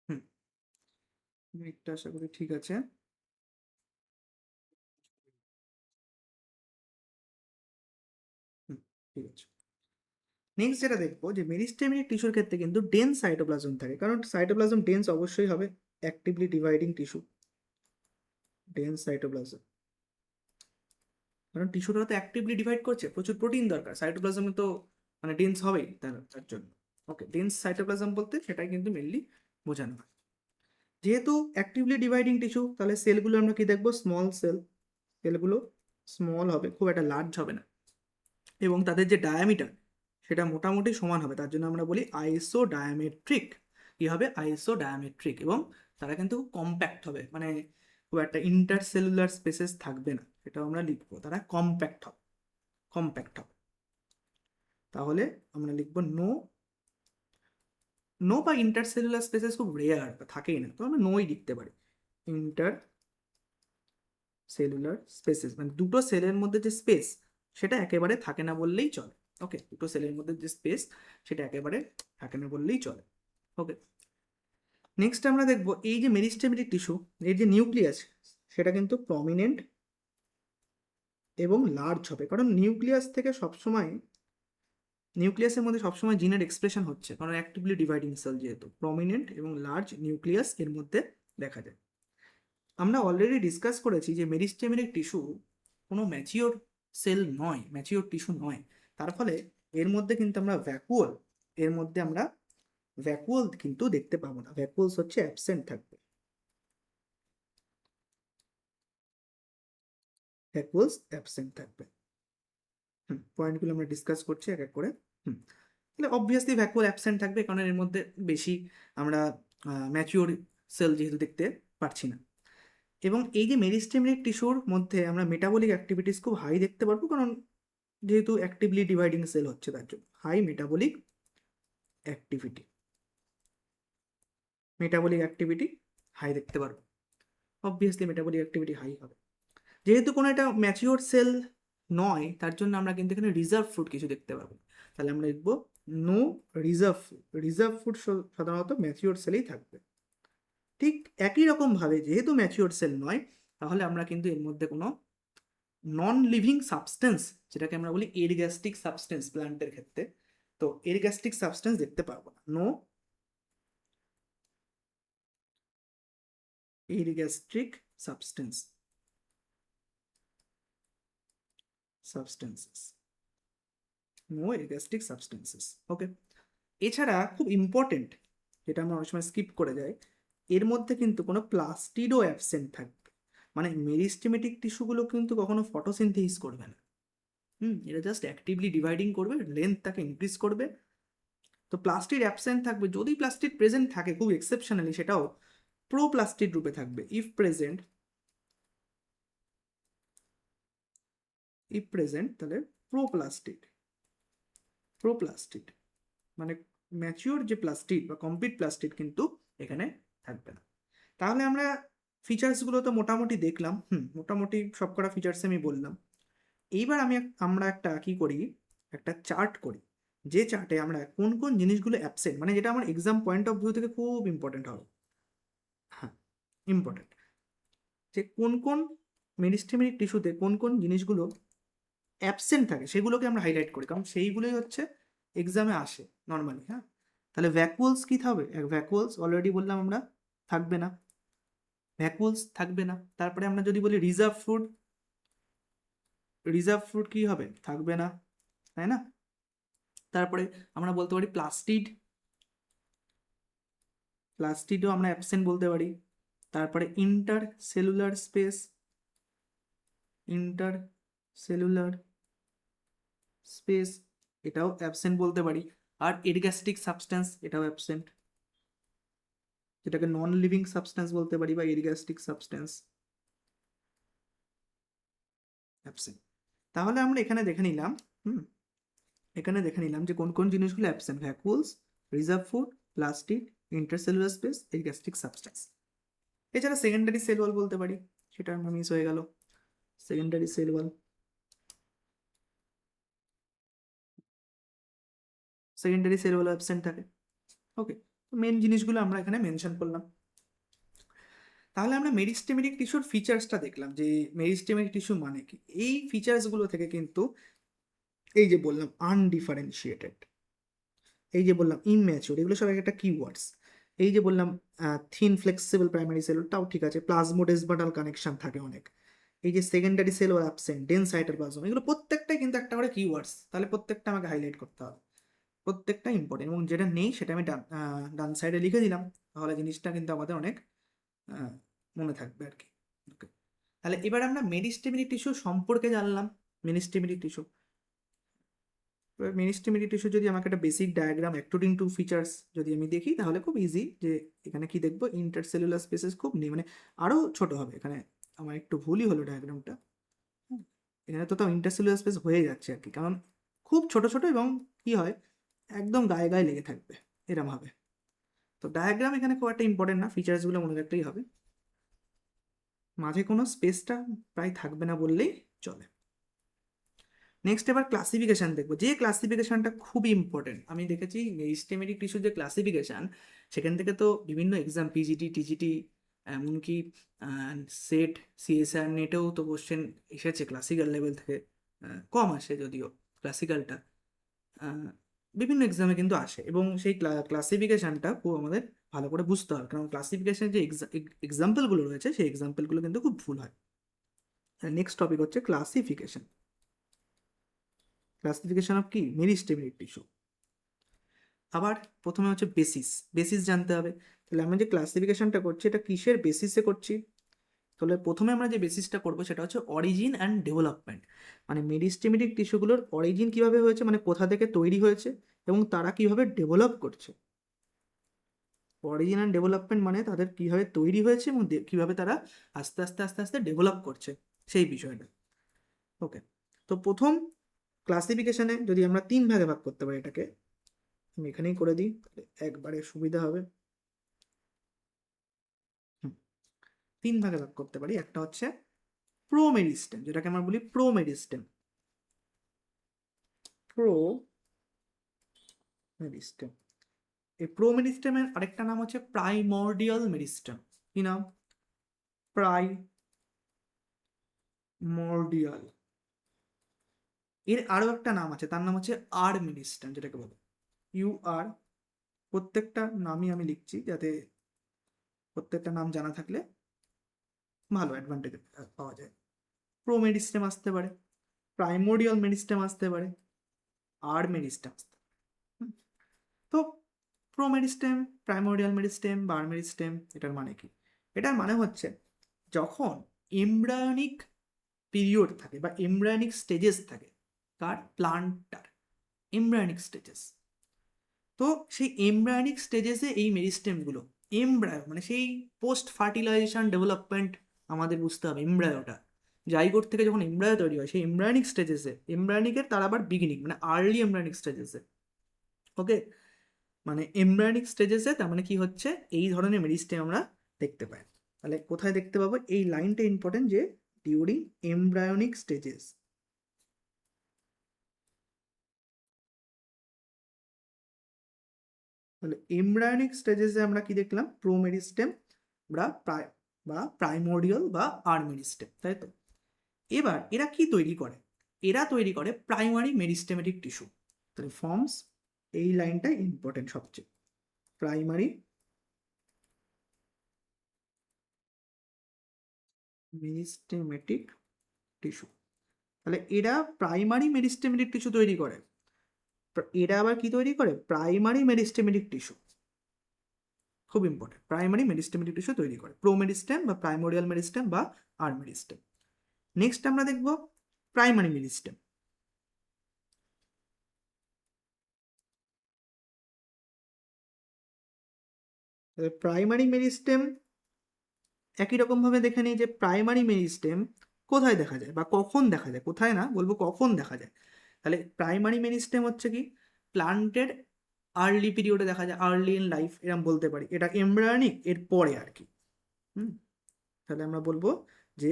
হুম, মাইকটা আশা করি ঠিক আছে। হুম, ঠিক আছে। নেক্সট যেটা দেখবো যে মেরিস্টেমেটিক টিস্যুর ক্ষেত্রে কিন্তু ডেন্স সাইটোপ্লাজম থাকে, কারণ সাইটোপ্লাজম ডেন্স অবশ্যই হবে, actively dividing tissue, dense cytoplasm. কারণ টিস্যুটা তো অ্যাক্টিভলি ডিভাইড করছে, প্রচুর প্রোটিন দরকার, সাইটোপ্লাজমে তো মানে ডেন্স হবেই তার জন্য। ওকে, ডেন্স সাইটোপ্লাজম বলতে সেটাই কিন্তু মেনলি বোঝানো হয়। যেহেতু অ্যাক্টিভলি ডিভাইডিং টিস্যু, তাহলে সেলগুলো আমরা কি দেখবো, স্মল সেল। সেলগুলো স্মল হবে, খুব একটা লার্জ হবে না, এবং তাদের যে ডায়ামিটার সেটা মোটামুটি সমান হবে, তার জন্য আমরা বলি আইসো ডায়ামেট্রিক। কি হবে, আইসো ডায়ামেট্রিক। এবং তারা কিন্তু কম্প্যাক্ট হবে, মানে খুব একটা ইন্টারসেলুলার স্পেসেস থাকবে না, সেটাও আমরা লিখবো, তারা কম্প্যাক্ট হবে, কম্প্যাক্ট হবে। তাহলে আমরা লিখবো নো, নো বা ইন্টারসেলুলার স্পেসেস খুব রেয়ার, থাকেই না, তো আমরা নোই লিখতে পারি। ইন্টার সেলুলার স্পেসেস মানে দুটো সেলের মধ্যে যে স্পেস সেটা একেবারে থাকে না বললেই চলে। ওকে, দুটো সেলের মধ্যে যে স্পেস সেটা একেবারে থাকে না বললেই চলে। ওকে, নেক্সট আমরা দেখবো এই যে মেরিস্টেমেটিক টিস্যু, এর যে নিউক্লিয়াস সেটা কিন্তু প্রমিনেন্ট এবং লার্জ হবে, কারণ নিউক্লিয়াসের মধ্যে সবসময় জিনের এক্সপ্রেশন হচ্ছে, কারণ অ্যাক্টিভলি ডিভাইডিং সেল যেহেতু, প্রমিনেন্ট এবং লার্জ নিউক্লিয়াস এর মধ্যে দেখা যায়। আমরা অলরেডি ডিসকাস করেছি যে মেরিস্টেমেটিক টিস্যু কোনো ম্যাচিওর সেল নয়, ম্যাচিওর টিস্যু নয়। তার ফলে এর মধ্যে কিন্তু আমরা ভ্যাকুয়াল কিন্তু দেখতে পাবো না, ভ্যাকুয়ালস হচ্ছে অ্যাবসেন্ট থাকবে, ভ্যাকুয়ালস অ্যাবসেন্ট থাকবে। পয়েন্টগুলো আমরা ডিসকাস করছি এক এক করে। তাহলে অবভিয়াসলি ভ্যাকুয়াল অ্যাবসেন্ট থাকবে, কারণ এর মধ্যে বেশি আমরা ম্যাচিওর সেল যেহেতু দেখতে পারছি না। এবং এই যে মেরিস্টেমেটিক টিস্যুর মধ্যে আমরা মেটাবলিক অ্যাক্টিভিটিস খুব হাই দেখতে পারবো, কারণ যেহেতু অ্যাক্টিভলি ডিভাইডিং সেল হচ্ছে, তার জন্য হাই মেটাবলিক অ্যাক্টিভিটি, হাই দেখতে পারবো। অবভিয়াসলি মেটাবলিক অ্যাক্টিভিটি হাই হবে। যেহেতু কোনো একটা ম্যাচিওর সেল নয়, তার জন্য আমরা কিন্তু এখানে রিজার্ভ ফুড কিছু দেখতে পাবো। তাহলে আমরা লিখবো no reserve food. Reserve food সাধারণত ম্যাচিওর সেলেই থাকবে। ঠিক একই রকমভাবে যেহেতু ম্যাচিওর সেল নয়, তাহলে আমরা কিন্তু এর মধ্যে কোনো নন লিভিং সাবস্টেন্স, যেটাকে আমরা বলি এরগ্যাস্টিক সাবস্টেন্স প্ল্যান্টের ক্ষেত্রে, তো এরগ্যাস্টিক সাবস্টেন্স দেখতে পারবো না। No ergastic substances, no ergastic substances. Okay. এছাড়া খুব ইম্পর্টেন্ট, যেটা আমরা অনেক সময় স্কিপ করে যাই, এর মধ্যে কিন্তু কোনো প্লাস্টিডও অ্যাবসেন্ট থাকবে। মানে মেরিস্টেমেটিক টিস্যুগুলো কিন্তু কখনো ফটোসিনথেসিস করবে না। এটা জাস্ট অ্যাক্টিভলি ডিভাইডিং করবে, লেন্থটাকে ইনক্রিজ করবে। তো প্লাস্টিড অ্যাবসেন্ট থাকবে। যদি প্লাস্টিড প্রেজেন্ট থাকে খুব এক্সেপশনালি, সেটাও প্রোপ্লাস্টিড রূপে থাকবে। ইফ প্রেজেন্ট তাহলে প্রোপ্লাস্টিড মানে ম্যাচিওর যে প্লাস্টিড বা কমপ্লিট প্লাস্টিড কিন্তু এখানে থাকবে না। তাহলে আমরা ফিচার্সগুলো তো মোটামুটি দেখলাম, মোটামুটি সবকটা ফিচার্স আমি বললাম। এইবার আমরা একটা কি করি, একটা চার্ট করি, যে চার্টে আমরা কোন কোন জিনিসগুলো অ্যাবসেন্ট, মানে যেটা আমার এক্সাম পয়েন্ট অফ ভিউ থেকে খুব ইম্পর্টেন্ট হবে। ইম্পর্টেন্ট যে কোন কোন মেরিস্টেমেটিক টিস্যুতে কোন কোন জিনিসগুলো অ্যাবসেন্ট থাকে, সেগুলোকে আমরা হাইলাইট করি, কারণ সেইগুলোই হচ্ছে এক্সামে আসে নর্মালি। তাহলে ভ্যাকুয়ালস কি থাকবে? ভ্যাকুয়ালস অলরেডি বললাম আমরা থাকবে না, তারপরে আমরা যদি বলি রিজার্ভ ফুড কি হবে? থাকবে না, তাই না? তারপরে আমরা বলতে পারি প্লাস্টিডও আমরা অ্যাবসেন্ট বলতে পারি। তারপরে ইন্টার সেলুলার স্পেস এটাও অ্যাবসেন্ট বলতে পারি। আর এরগ্যাস্টিক সাবস্টেন্স এটাও অ্যাবসেন্ট, যেটাকে নন লিভিং সাবস্টেন্স বলতে পারি, বা এরগ্যাস্টিক সাবস্টেন্স অ্যাবসেন্ট। তাহলে আমরা এখানে দেখে নিলাম যে কোন কোন জিনিসগুলো absent: vacuoles, reserve food, plastid, intercellular space, ergastic substance. এছাড়া সেকেন্ডারি সেল ওয়াল বলতে পারি, সেটা আমার মিস হয়ে গেল। সেকেন্ডারি সেল ওয়াল অ্যাবসেন্ট থাকে। ওকে, মেন জিনিসগুলো আমরা এখানে মেনশন করলাম। তাহলে আমরা মেরিস্টেমেটিক টিস্যুর ফিচার্সটা দেখলাম, যে মেরিস্টেমেটিক টিস্যু মানে কি। এই ফিচার্সগুলো থেকে কিন্তু এই যে বললাম আনডিফারেন্সিয়েটেড, এই যে বললাম ইমম্যাচিওর, এগুলো সব একটা কিওয়ার্ডস। এই যে বললাম থিন ফ্লেক্সিবল প্রাইমারি সেল, তাও ঠিক আছে। প্লাজমোডেসমাটাল কানেকশন থাকে অনেক। এই যে সেকেন্ডারি সেল ও অ্যাবসেন্ট, ডেন্স সাইটোপ্লাজম, এগুলো প্রত্যেকটাই কিন্তু একটা করে কিওয়ার্ডস। তাহলে প্রত্যেকটা আমাকে হাইলাইট করতে হবে, প্রত্যেকটা ইম্পর্টেন্ট। এবং যেটা নেই সেটা আমি ডান সাইডে লিখে দিলাম, তাহলে জিনিসটা কিন্তু আমাদের অনেক মনে থাকবে আর কি। ওকে, তাহলে এবার আমরা মেরিস্টেমেটিক টিস্যু সম্পর্কে জানলাম। মেরিস্টেমেটিক টিস্যু যদি আমাকে একটা basic diagram according to features যদি আমি দেখি, তাহলে খুব ইজি। যে এখানে কি দেখবো, ইন্টারসেলুলার স্পেসেস খুব নেই, মানে আরও ছোট হবে। এখানে আমার একটু ভুলই হলো ডায়াগ্রামটা। এখানে তো তাও ইন্টারসেলুলার স্পেস হয়ে যাচ্ছে আর কি, কারণ খুব ছোট ছোট এবং কি হয় একদম গায়ে গায়ে লেগে থাকবে এরম হবে। তো ডায়াগ্রাম এখানে খুব একটা ইম্পর্টেন্ট না, ফিচার্সগুলো মনে রাখলেই হবে। মাঝে কোনো স্পেসটা প্রায় থাকবে না বললেই চলে। নেক্সট এবার ক্লাসিফিকেশন দেখবো, যে ক্লাসিফিকেশনটা খুবই ইম্পর্টেন্ট। আমি দেখেছি মেরিস্টেমেটিক টিস্যুর যে ক্লাসিফিকেশন, সেখান থেকে তো বিভিন্ন এক্সাম, পিজিটি, টিজিটি, এমনকি সেট, সিএসআর, নেটেও তো কোশ্চেন এসেছে ক্লাসিক্যাল লেভেল থেকে। কম আসে যদিও ক্লাসিক্যালটা, বিভিন্ন এক্সামে কিন্তু আসে। এবং সেই ক্লাসিফিকেশনটা খুব আমাদের ভালো করে বুঝতে হবে, কারণ ক্লাসিফিকেশনের যে এক্সাম্পলগুলো রয়েছে সেই এক্সাম্পলগুলো কিন্তু খুব ভুল হয়। নেক্সট টপিক হচ্ছে ক্লাসিফিকেশন। ক্লাসিফিকেশন অফ কি? Meristematic tissue. আবার প্রথমে হচ্ছে বেসিস। বেসিস জানতে হবে। তাহলে আমরা যে ক্লাসিফিকেশনটা করছি এটা কিসের বেসিসে করছি? তাহলে প্রথমে আমরা যে বেসিসটা করবো সেটা হচ্ছে অরিজিন অ্যান্ড ডেভেলপমেন্ট। মানে মেরিস্টেমেটিক টিস্যুগুলোর অরিজিন কিভাবে হয়েছে, মানে কোথা থেকে তৈরি হয়েছে এবং তারা কিভাবে ডেভেলপ করছে। অরিজিন অ্যান্ড ডেভেলপমেন্ট মানে তাদের কিভাবে তৈরি হয়েছে এবং কিভাবে তারা আস্তে আস্তে আস্তে আস্তে ডেভেলপ করছে, সেই বিষয়টা। ওকে, তো প্রথম ক্লাসিফিকেশনে যদি আমরা 3 ভাগে ভাগ করতে পারি এটাকে, আমি এখানেই করে দিই তাহলে একবারে সুবিধা হবে। 3 ভাগে ভাগ করতে পারি। একটা হচ্ছে প্রো মেরিস্টেম, যেটাকে আমরা বলি প্রো মেরিস্টেম। Pro meristem. এই প্রো মেরিস্টেমের আরেকটা নাম হচ্ছে প্রাইমর্ডিয়াল মেরিস্টেম। কি নাম? প্রাইমর্ডিয়াল। এর আরো একটা নাম আছে, তার নাম হচ্ছে আর মেরিস্টেম, যেটাকে বলে ইউ আর। প্রত্যেকটা নামই আমি লিখছি যাতে প্রত্যেকটা নাম জানা থাকলে ভালো অ্যাডভান্টেজ পাওয়া যায়। প্রো মেরিস্টেম আসতে পারে, প্রাইমোডিয়াল মেরিস্টেম আসতে পারে, আর মেরিস্টেম আসতে পারে। হুম, তো প্রো মেরিস্টেম, প্রাইমোডিয়াল মেরিস্টেম বা আর মেরিস্টেম, এটার মানে কি? এটার মানে হচ্ছে যখন এমব্রায়োনিক পিরিয়ড থাকে বা এমব্রায়োনিক স্টেজেস থাকে, তার প্লান্টটার এমব্রায়োনিক স্টেজেস, তো সেই এমব্রায়োনিক স্টেজেসে এই মেরিস্টেমগুলো, এমব্রায়ো মানে সেই পোস্ট ফার্টিলাইজেশন ডেভেলপমেন্ট, আমাদের বুঝতে হবে এমব্রায়োটা জাইগোট থেকে যখন এমব্রায়ো তৈরি হয় সেই এমব্রায়োনিক স্টেজেসে, এমব্রায়োনিকের তার আবার বিগিনিং মানে আর্লি এমব্রায়োনিক স্টেজেসে। ওকে, মানে এমব্রায়োনিক স্টেজেসে তার মানে কি হচ্ছে, এই ধরনের মেরিস্টেম আমরা দেখতে পাই। তাহলে কোথায় দেখতে পাবো? এই লাইনটা ইম্পর্টেন্ট, যে ডিউরিং এমব্রায়োনিক স্টেজেস। তাহলে এমব্রায়োনিক স্টেজেসে আমরা কি দেখলাম? প্রো মেরিস্টেম বা প্রাইমোডিয়াল বা আর মেরিস্টেম, তাই তো? এবার এরা কি তৈরি করে? এরা তৈরি করে প্রাইমারি মেরিস্টেমেটিক টিস্যু। তাহলে ফর্মস, এই লাইনটা ইম্পর্টেন্ট সবচেয়ে, প্রাইমারি মেরিস্টেমেটিক টিস্যু। তাহলে এরা প্রাইমারি মেরিস্টেমেটিক টিস্যু তৈরি করে। এরা আবার কি তৈরি করে? Primary meristematic tissue. খুব ইম্পর্টেন্ট, প্রাইমারি মেরিস্টেমেটিক টিস্যু তৈরি করে প্রো মেরিস্টেম বা প্রাইমোডিয়াল মেরিস্টেম বা আর মেরিস্টেম। নেক্সট আমরা দেখব প্রাইমারি মেরিস্টেম। প্রাইমারি মেরিস্টেম একই রকম ভাবে দেখে নিই যে প্রাইমারি মেরিস্টেম কোথায় দেখা যায় বা কখন দেখা যায়, কোথায় না বলবো, কখন দেখা যায়। তাহলে প্রাইমারি মেরিস্টেম হচ্ছে কি, প্লান্টের আর্লি পিরিয়ডে দেখা যায়, আর্লি ইন লাইফ এরকম বলতে পারি, এটা এমব্রায়োনিক এর পরে আর কি। হুম, তাহলে আমরা বলবো যে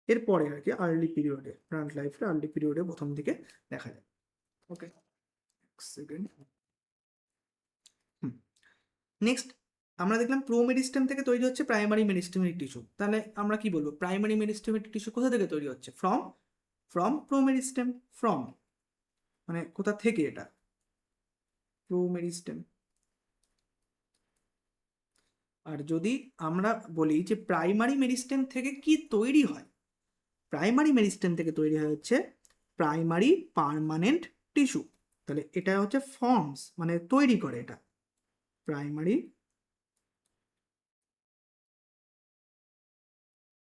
এরপরে আর কি আর্লি পিরিয়ডে, প্লান্ট লাইফের আর্লি পিরিয়ডে প্রথম দিকে দেখা যায়। ওকে, সেকেন্ড। হুম, নেক্সট আমরা দেখলাম প্রো মেরিস্টেম থেকে তৈরি হচ্ছে প্রাইমারি মেরিস্টেমেটিক টিস্যু। তাহলে আমরা কি বলবো? প্রাইমারি মেরিস্টেমেটিক টিস্যু কোথা থেকে তৈরি হচ্ছে? From from pro meristem. From মানে কোথা থেকে? এটা প্রো মেরিস্টেম। আর যদি আমরা বলি যে প্রাইমারি মেরিস্টেম থেকে কি তৈরি হয়, প্রাইমারি মেরিস্টেম থেকে তৈরি হয় হচ্ছে প্রাইমারি পার্মানেন্ট টিস্যু। তাহলে এটা হচ্ছে ফর্মস মানে তৈরি করে এটা, প্রাইমারি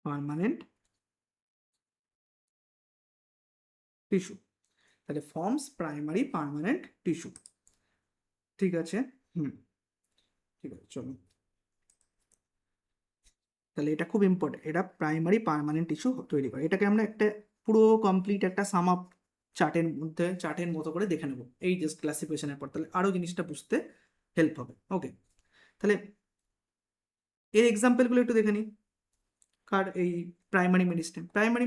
পার্মানেন্ট টিস্যু। তাহলে ফর্মস প্রাইমারি পার্মানেন্ট টিস্যু। ঠিক আছে, হুম, ঠিক আছে, চলো। তাহলে এটা খুব ইম্পর্টেন্ট, এটা প্রাইমারি পার্মানেন্ট টিস্যু তৈরি করে। এটাকে আমরা একটা পুরো কমপ্লিট একটা সাম আপ চার্টের মধ্যে, চার্টের মতো করে দেখে নেবো এই জাস্ট ক্লাসিফিকেশনের পর, তাহলে আরো জিনিসটা বুঝতে হেল্প হবে। ওকে, তাহলে এর এক্সাম্পলগুলো একটু দেখে নিই। কার এই প্রাইমারি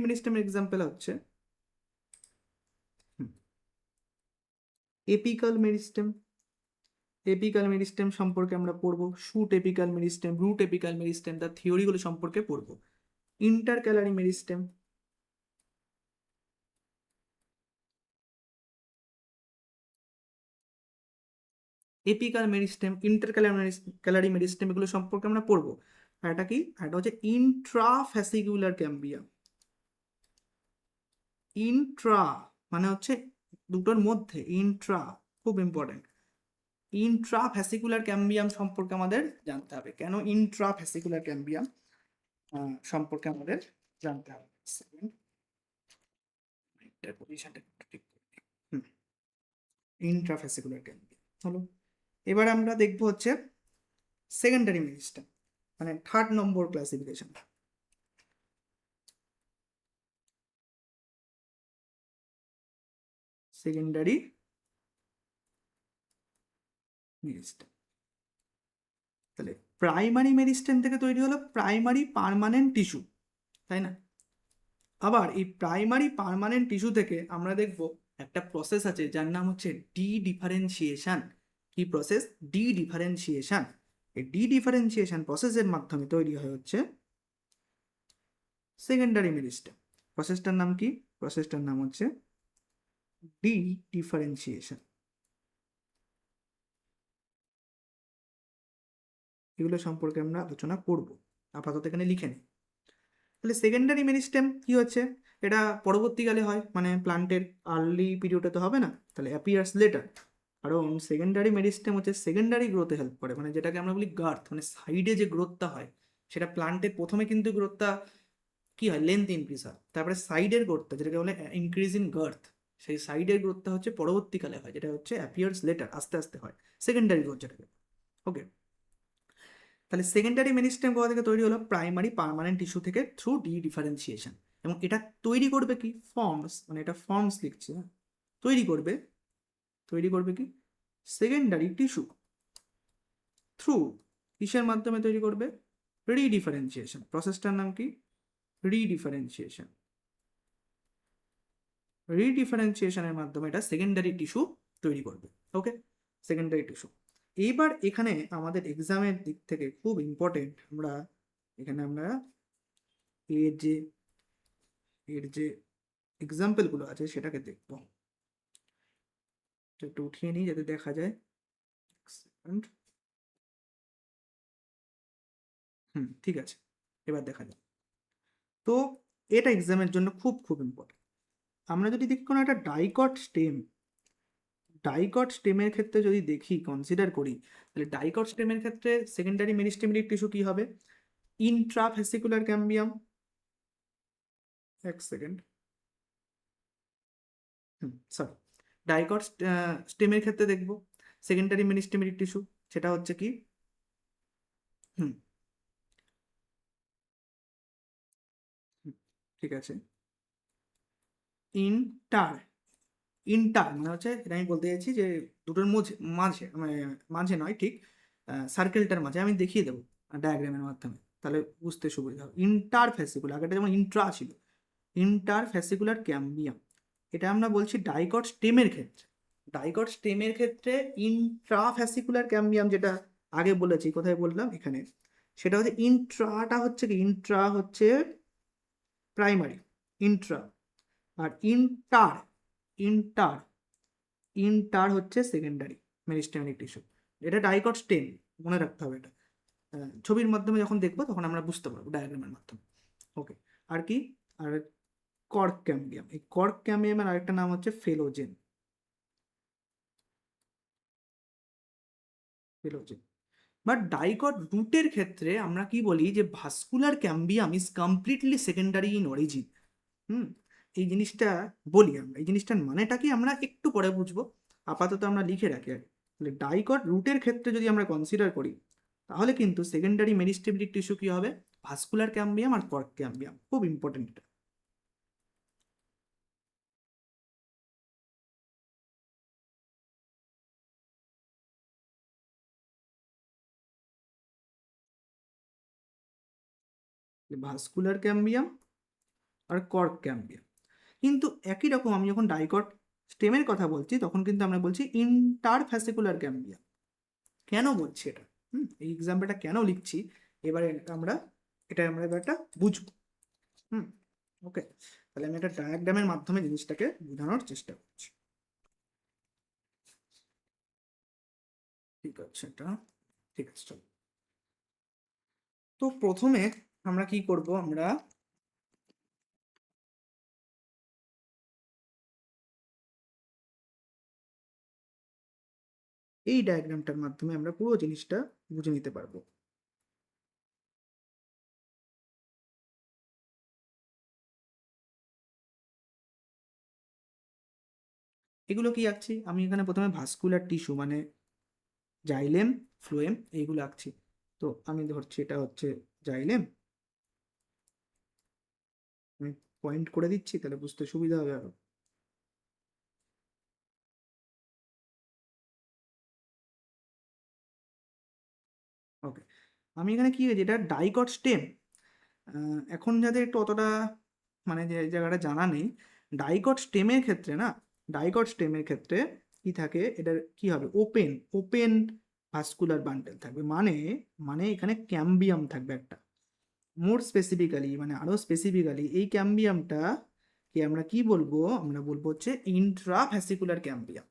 মেরিস্টেমের এক্সাম্পল হচ্ছে এপিকাল মেরিস্টেম। এপিকাল মেরিস্টেম সম্পর্কে আমরা পড়বো, shoot apical meristem, root apical meristem, তার থিওরিগুলো সম্পর্কে পড়বো। Intercalary meristem, apical meristem, intercalary meristem, এগুলো সম্পর্কে আমরা পড়বো। আর এটা কি, এটা হচ্ছে ইন্ট্রাফ্যাসিকুলার ক্যাম্বিয়াম। ইন্ট্রা মানে হচ্ছে দুটোর মধ্যে, ইন্ট্রা খুব ইম্পর্টেন্ট। ইন্ট্রাফ্যাসিকুলার ক্যাম্বিয়াম সম্পর্কে আমাদের জানতে হবে। কেন ইন্ট্রাফ্যাসিকুলার ক্যাম্বিয়াম সম্পর্কে আমাদের জানতে হবে। সেকেন্ড, এটার পজিশনটা একটু ঠিক করে দিই। ইন্ট্রাফ্যাসিকুলার ক্যাম্বিয়াম হলো। এবার আমরা দেখবো হচ্ছে সেকেন্ডারি মেরিস্টেম, মানে 3rd নম্বর ক্লাসিফিকেশন। সেকেন্ডারি মেরিস্টেম, তাহলে প্রাইমারি মেরিস্টেম থেকে তৈরি হলো প্রাইমারি পার্মানেন্ট টিস্যু, তাই না? আবার এই প্রাইমারি পার্মানেন্ট টিস্যু থেকে আমরা দেখব একটা প্রসেস আছে যার নাম হচ্ছে ডি ডিফারেন্সিয়েশন। কি প্রসেস? D differentiation. এই ডি ডিফারেন্সিয়েশন প্রসেসের মাধ্যমে তৈরি হয় হচ্ছে সেকেন্ডারি মেরিস্টেম। প্রসেসটার নাম কি? প্রসেসটার নাম হচ্ছে ডি ডিফারেন্সিয়েশন। এগুলো সম্পর্কে আমরা আলোচনা করব, আপাতত এখানে লিখে নিই। তাহলে সেকেন্ডারি মেরিস্টেম কি হচ্ছে? এটা পরবর্তীকালে হয়, মানে প্লান্টের আর্লি পিরিয়ডে তো হবে না, তাহলে অ্যাপিয়ার্স লেটার। কারণ সেকেন্ডারি মেরিস্টেম হচ্ছে সেকেন্ডারি গ্রোথে হেল্প করে, মানে যেটাকে আমরা বলি গার্থ, মানে সাইডে যে গ্রোথটা হয় সেটা প্লান্টের প্রথমে কিন্তু গ্রোথটা কি হয়, লেন্থ ইনক্রিজ হয়, তারপরে সাইডের গ্রোথটা যেটাকে বলে ইনক্রিজ ইন গার্থ, সেই সাইডের গ্রোথটা হচ্ছে পরবর্তীকালে হয়, যেটা হচ্ছে অ্যাপিয়ার্স লেটার, আস্তে আস্তে হয় সেকেন্ডারি গ্রোথ যেটাকে। ওকে, তাহলে সেকেন্ডারি মেরিস্টেম কোথা থেকে তৈরি হলো? প্রাইমারি পার্মানেন্ট টিস্যু থেকে থ্রু ডি ডিফারেন্সিয়েশন। এবং এটা তৈরি করবে কি? ফর্মস, মানে এটা ফর্মস লিখছে, হ্যাঁ। তৈরি করবে কি? সেকেন্ডারি টিস্যু থ্রু কিসের মাধ্যমে তৈরি করবে? রিডিফারেন্সিয়েশন। প্রসেসটার নাম কি? রিডিফারেন্সিয়েশন। রিডিফারেন্সিয়েশনের মাধ্যমে এটা সেকেন্ডারি টিস্যু তৈরি করবে। ওকে, সেকেন্ডারি টিস্যু। এইবার এখানে আমাদের এক্সামের দিক থেকে খুব ইম্পর্টেন্ট, আমরা এর যে এক্সাম্পলগুলো আছে সেটাকে দেখবো। একটু উঠিয়ে নিই যাতে দেখা যায়। সেকেন্ড। ঠিক আছে, এবার দেখা যায়। তো এটা এক্সামের জন্য খুব খুব ইম্পর্টেন্ট। আমরা যদি দেখি কোনো একটা ডাইকট স্টেমের ক্ষেত্রে যদি দেখি, কনসিডার করি, তাহলে ডাইকট স্টেমের ক্ষেত্রে সেকেন্ডারি মেরিস্টেমেটিক টিস্যু কি হবে? ইন্ট্রাফেসিকুলার ক্যাম্বিয়াম। এক সেকেন্ড, সরি, ডাইকট স্টেমের ক্ষেত্রে দেখব সেকেন্ডারি মেরিস্টেমেটিক টিস্যু, সেটা হচ্ছে কি? হুম হুম, ঠিক আছে। ইন্টার ইন্টার মানে হচ্ছে, এটা আমি বলতে চাইছি যে দুটোর মাঝে মাঝে মানে মাঝে নয় ঠিক, সার্কেলটার মাঝে আমি দেখিয়ে দেবো ডায়াগ্রামের মাধ্যমে, তাহলে বুঝতে সুবিধা হবে। ইন্টার ফ্যাসিকুলার, আগেটা যেমন ইন্ট্রা ছিল, ইন্টার ফ্যাসিকুলার ক্যাম্বিয়াম, এটা আমরা বলছি ডাইকট স্টেমের ক্ষেত্রে। ডাইকট স্টেমের ক্ষেত্রে ইন্ট্রা ফ্যাসিকুলার ক্যাম্বিয়াম, যেটা আগে বলেছি, কোথায় বললাম, এখানে, সেটা হচ্ছে ইন্ট্রাটা হচ্ছে কি, ইন্ট্রা হচ্ছে প্রাইমারি, ইন্ট্রা। আর ইন্টার ইন্টার ইন্টার হচ্ছে সেকেন্ডারি মেরিস্টেমেটিক টিস্যু। এটা ডাইকট স্টেম, মনে রাখতে হবে এটা। ছবির মাধ্যমে যখন দেখবো তখন আমরা বুঝতে পারবো ডায়াগ্রামের মাধ্যমে। ওকে, আর কি? আর কর্ক ক্যাম্বিয়াম। এই কর্ক ক্যাম্বিয়ামের আরেকটা নাম হচ্ছে ফেলোজেন। বাট ডাইকট রুটের ক্ষেত্রে আমরা কি বলি, যে vascular cambium is completely secondary in origin. Hmm এই জিনিসটা বলি আমরা, এই জিনিসটার মানেটা কি আমরা একটু পরে বুঝবো, আপাতত আমরা লিখে রাখি আগে। তাহলে ডাইকট রুটের ক্ষেত্রে যদি আমরা কনসিডার করি, তাহলে কিন্তু সেকেন্ডারি মেরিস্টেমেটিক টিস্যু কি হবে? ভাস্কুলার ক্যাম্বিয়াম আর কর্ক ক্যাম্বিয়াম, খুব ইম্পর্টেন্ট এটা। ভাস্কুলার ক্যাম্বিয়াম আর কর্ক ক্যাম্বিয়াম, কিন্তু একই রকম আমি যখন ডাইকট স্টেমের কথা বলছি তখন কিন্তু আমরা বলছি ইন্টারফ্যাসিকুলার ক্যাম্বিয়াম। কেন বলছি এটা? এই এক্সাম্পলটা কেন লিখছি, এবারে আমরা এবার একটা বুঝবো। হুম ওকে, তাহলে আমি একটা ডায়াগ্রামের মাধ্যমে জিনিসটাকে বোঝানোর চেষ্টা করছি। ঠিক আছে, এটা ঠিক আছে। চলো, তো প্রথমে আমরা কি করব, আমরা এই ডায়াগ্রামটার মাধ্যমে আমরা পুরো জিনিসটা বুঝে নিতে পারবো। এগুলো কি আঁকছি আমি এখানে, প্রথমে ভাস্কুলার টিস্যু মানে জাইলেম, ফ্লোয়েম এইগুলো আঁকছি। তো আমি ধরছি এটা হচ্ছে জাইলেম, আমি পয়েন্ট করে দিচ্ছি তাহলে বুঝতে সুবিধা হবে আরো। ওকে, আমি এখানে কি হয়েছে, এটা ডাইকট স্টেম। এখন যাদের একটু অতটা মানে যে জায়গাটা জানা নেই, ডাইকট স্টেমের ক্ষেত্রে না, ডাইকট স্টেমের ক্ষেত্রে কি থাকে, এটার কি হবে, ওপেন ওপেন ভাস্কুলার বান্ডেল থাকবে, মানে মানে এখানে ক্যাম্বিয়াম থাকবে একটা। মোর স্পেসিফিক্যালি মানে আরো স্পেসিফিক্যালি এই ক্যাম্বিয়ামটা কে আমরা কি বলবো, আমরা বলবো হচ্ছে ইন্ট্রাভ্যাসিকুলার ক্যাম্বিয়াম।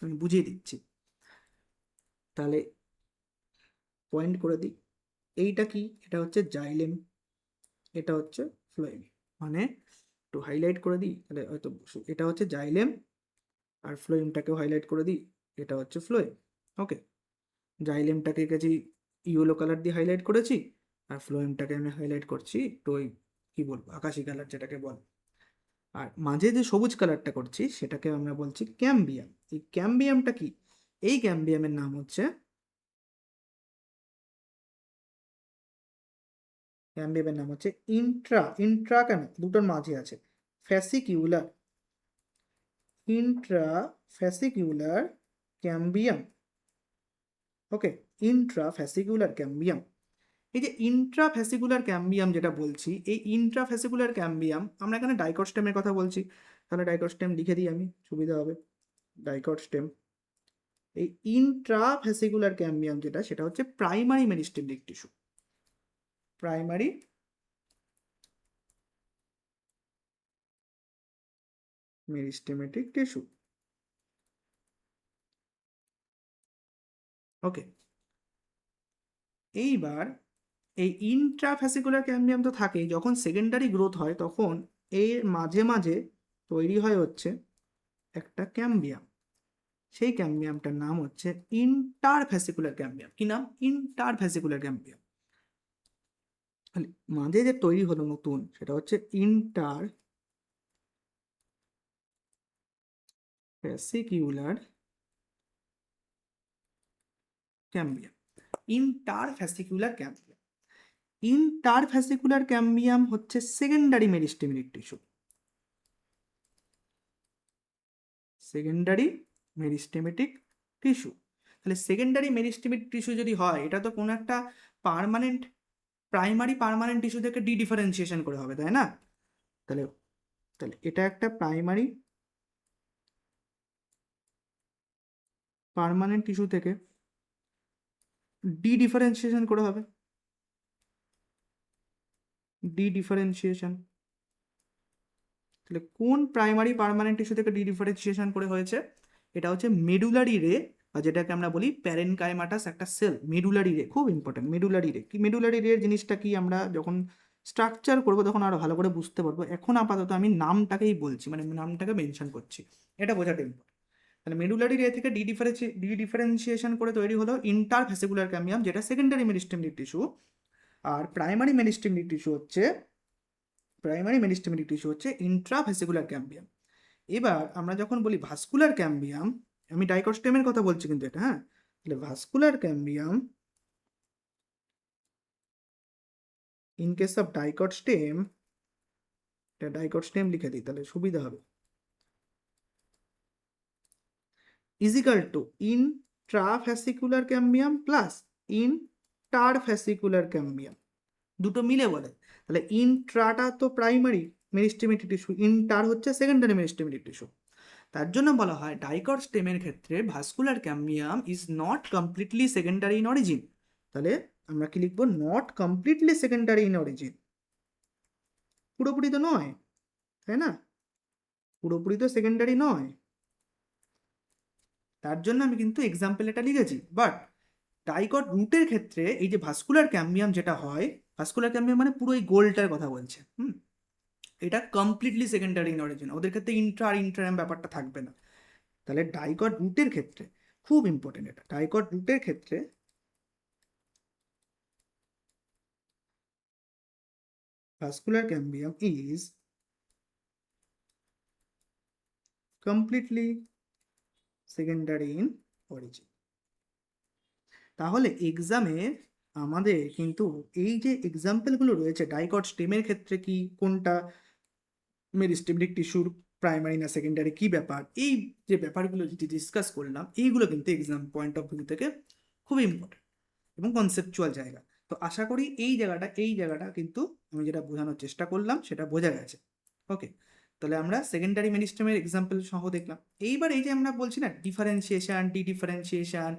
আমি বুঝিয়ে দিচ্ছি তাহলে, পয়েন্ট করে দিই। এইটা কি, এটা হচ্ছে জাইলেম, এটা হচ্ছে ফ্লোয়েম, মানে একটু হাইলাইট করে দিই তাহলে হয়তো এটা হচ্ছে জাইলেম, আর ফ্লোয়েমটাকেও হাইলাইট করে দিই, এটা হচ্ছে ফ্লোয়েম। ওকে, জাইলেমটাকে গেছি ইয়েলো কালার দিয়ে হাইলাইট করেছি, আর ফ্লোয়েমটাকে আমি হাইলাইট করছি একটু ওই কি বলবো আকাশি কালার যেটাকে বল, আর মাঝে যে সবুজ কালারটা করছি সেটাকে আমরা বলছি ক্যাম্বিয়াম। এই ক্যাম্বিয়ামটা কি, এই ক্যাম্বিয়ামের নাম হচ্ছে, ক্যাম্বিয়ামের নাম হচ্ছে ইন্ট্রা, ইন্ট্রা কেন দুটোর মাঝে আছে, ফ্যাসিকিউলার, ইন্ট্রা ফ্যাসিকিউলার ক্যাম্বিয়াম। ওকে, ইন্ট্রাফ্যাসিকুলার ক্যাম্বিয়াম। এই যে ইন্ট্রাফ্যাসিকুলার ক্যাম্বিয়াম যেটা বলছি, এই ইন্ট্রাফ্যাসিকুলার ক্যাম্বিয়াম, আমরা এখানে ডাইকট স্টেমের কথা বলছি, তাহলে ডাইকট স্টেম লিখে দিই আমি, সুবিধা হবে। ডাইকট স্টেম, এই ইন্ট্রাফ্যাসিকুলার ক্যাম্বিয়াম যেটা, সেটা হচ্ছে primary meristemic tissue, primary meristematic tissue. Okay, এইবার এই ইন্ট্রাফ্যাসিকুলার ক্যাম্বিয়াম তো থাকেই, যখন সেকেন্ডারি গ্রোথ হয় তখন এর মাঝে মাঝে তৈরি হয় হচ্ছে একটা ক্যাম্বিয়াম, সেই ক্যাম্বিয়ামটার নাম হচ্ছে ইন্টারভ্যাসিকুলার ক্যাম্বিয়াম। কি নাম, ইন্টারভ্যাসিকুলার ক্যাম্বিয়াম। তাহলে মাঝে যে তৈরি হলো নতুন সেটা হচ্ছে ইন্টারভ্যাসিকুলার ক্যাম্বিয়াম, ইন্টারভ্যাসিকুলার ক্যাম্বিয়াম। ইন্টারভ্যাসিকুলার ক্যাম্বিয়াম হচ্ছে secondary meristemic tissue, secondary meristematic tissue. তাহলে সেকেন্ডারি মেরিস্টেমিক টিস্যু যদি হয়, এটা তো কোনো একটা পার্মানেন্ট, প্রাইমারি পার্মানেন্ট টিস্যু থেকে ডিফারেন্সিয়েশন করে হবে, তাই না? তাহলে তাহলে এটা একটা প্রাইমারি পার্মানেন্ট টিস্যু থেকে ডিফারেন্সিয়েশন করে হবে, ডিফারেন্সিয়েশন। তাহলে কোন প্রাইমারি পার্মানেন্ট টিস্যু থেকে ডিফারেন্সিয়েশন করে হয়েছে, এটা হচ্ছে মেডুলারি রে, বা যেটাকে আমরা বলি প্যারেনকাইমাটাস একটা সেল, মেডুলারি রে, খুব ইম্পর্টেন্ট। মেডুলারি রে কি, মেডুলারি রে জিনিসটা কি আমরা যখন স্ট্রাকচার করবো তখন আরো ভালো করে বুঝতে পারবো, এখন আপাতত আমি নামটাকেই বলছি, মানে নামটাকে মেনশন করছি, এটা বোঝাটা ইম্পর্টেন্ট। তাহলে মেডুলারি রে থেকে ডিফারেন্সিয়েশন করে তৈরি হলো ইন্টারভ্যাসিকুলার ক্যাম্বিয়াম, যেটা সেকেন্ডারি মেরিস্টেমিক টিস্যু। আর প্রাইমারি মেরিস্টেমিক টিস্যু হচ্ছে, প্রাইমারি মেরিস্টেমিক টিস্যু হচ্ছে ইন্ট্রাভেসিকুলার ক্যাম্বিয়াম। এবার আমরা যখন বলি ভাস্কুলার ক্যাম্বিয়াম, আমি ডাইকস্টেমের কথা বলছি কিন্তু এটা, হ্যাঁ, তাহলে vascular cambium, in case of dicot stem, এটা ডাইকট স্টেম লিখে দিই তাহলে সুবিধা হবে, is equal to intrafascicular cambium plus interfascicular cambium, দুটো মিলে বলে। তাহলে ইন্ট্রাটা তো প্রাইমারি মেরিস্টেমেটিক টিস্যু, ইন্টার হচ্ছে সেকেন্ডারি মেরিস্টেমেটিক টিস্যু, তার জন্য বলা হয় ডাইকট স্টেমের ক্ষেত্রে vascular cambium is not completely secondary in origin. তাহলে আমরা কি লিখবো, not completely secondary in origin, পুরোপুরি তো নয়, তাই না, পুরোপুরি তো সেকেন্ডারি নয়। তার জন্য আমি কিন্তু এক্সাম্পল এটা লিখেছি। বাট ডাইকট রুটের ক্ষেত্রে এই যে ভাস্কুলার ক্যাম্বিয়াম যেটা হয়, ভাস্কুলার ক্যাম্বিয়াম মানে পুরো এই গোলটার কথা বলছে, এটা কমপ্লিটলি সেকেন্ডারি ইন অরিজিন, ওদের ক্ষেত্রে ইন্ট্রা আর ইন্টারাম ব্যাপারটা থাকবে না। তাহলে ডাইকট রুটের ক্ষেত্রে খুব ইম্পর্টেন্ট, এটা ডাইকট রুটের ক্ষেত্রে vascular cambium is completely secondary in origin. তাহলে এক্সামে আমাদের কিন্তু এই যে এক্সাম্পলগুলো রয়েছে ডাইকট স্টেমের ক্ষেত্রে কি কোনটা মেরিস্টেমিক টিস্যুর প্রাইমারি না সেকেন্ডারি কি ব্যাপার, এই যে ব্যাপারগুলো যদি ডিসকাস করলাম, এইগুলো কিন্তু এক্সাম পয়েন্ট অফ ভিউ থেকে খুব ইম্পর্টেন্ট এবং কনসেপচুয়াল জায়গা। তো আশা করি এই জায়গাটা কিন্তু আমি যেটা বোঝানোর চেষ্টা করলাম সেটা বোঝা গেছে। ওকে, তাহলে আমরা সেকেন্ডারি মেরিস্টেমের এক্সাম্পল সহ দেখলাম। এইবার এই যে আমরা বলছি না ডিফারেন্সিয়েশন, ডিফারেন্সিয়েশন,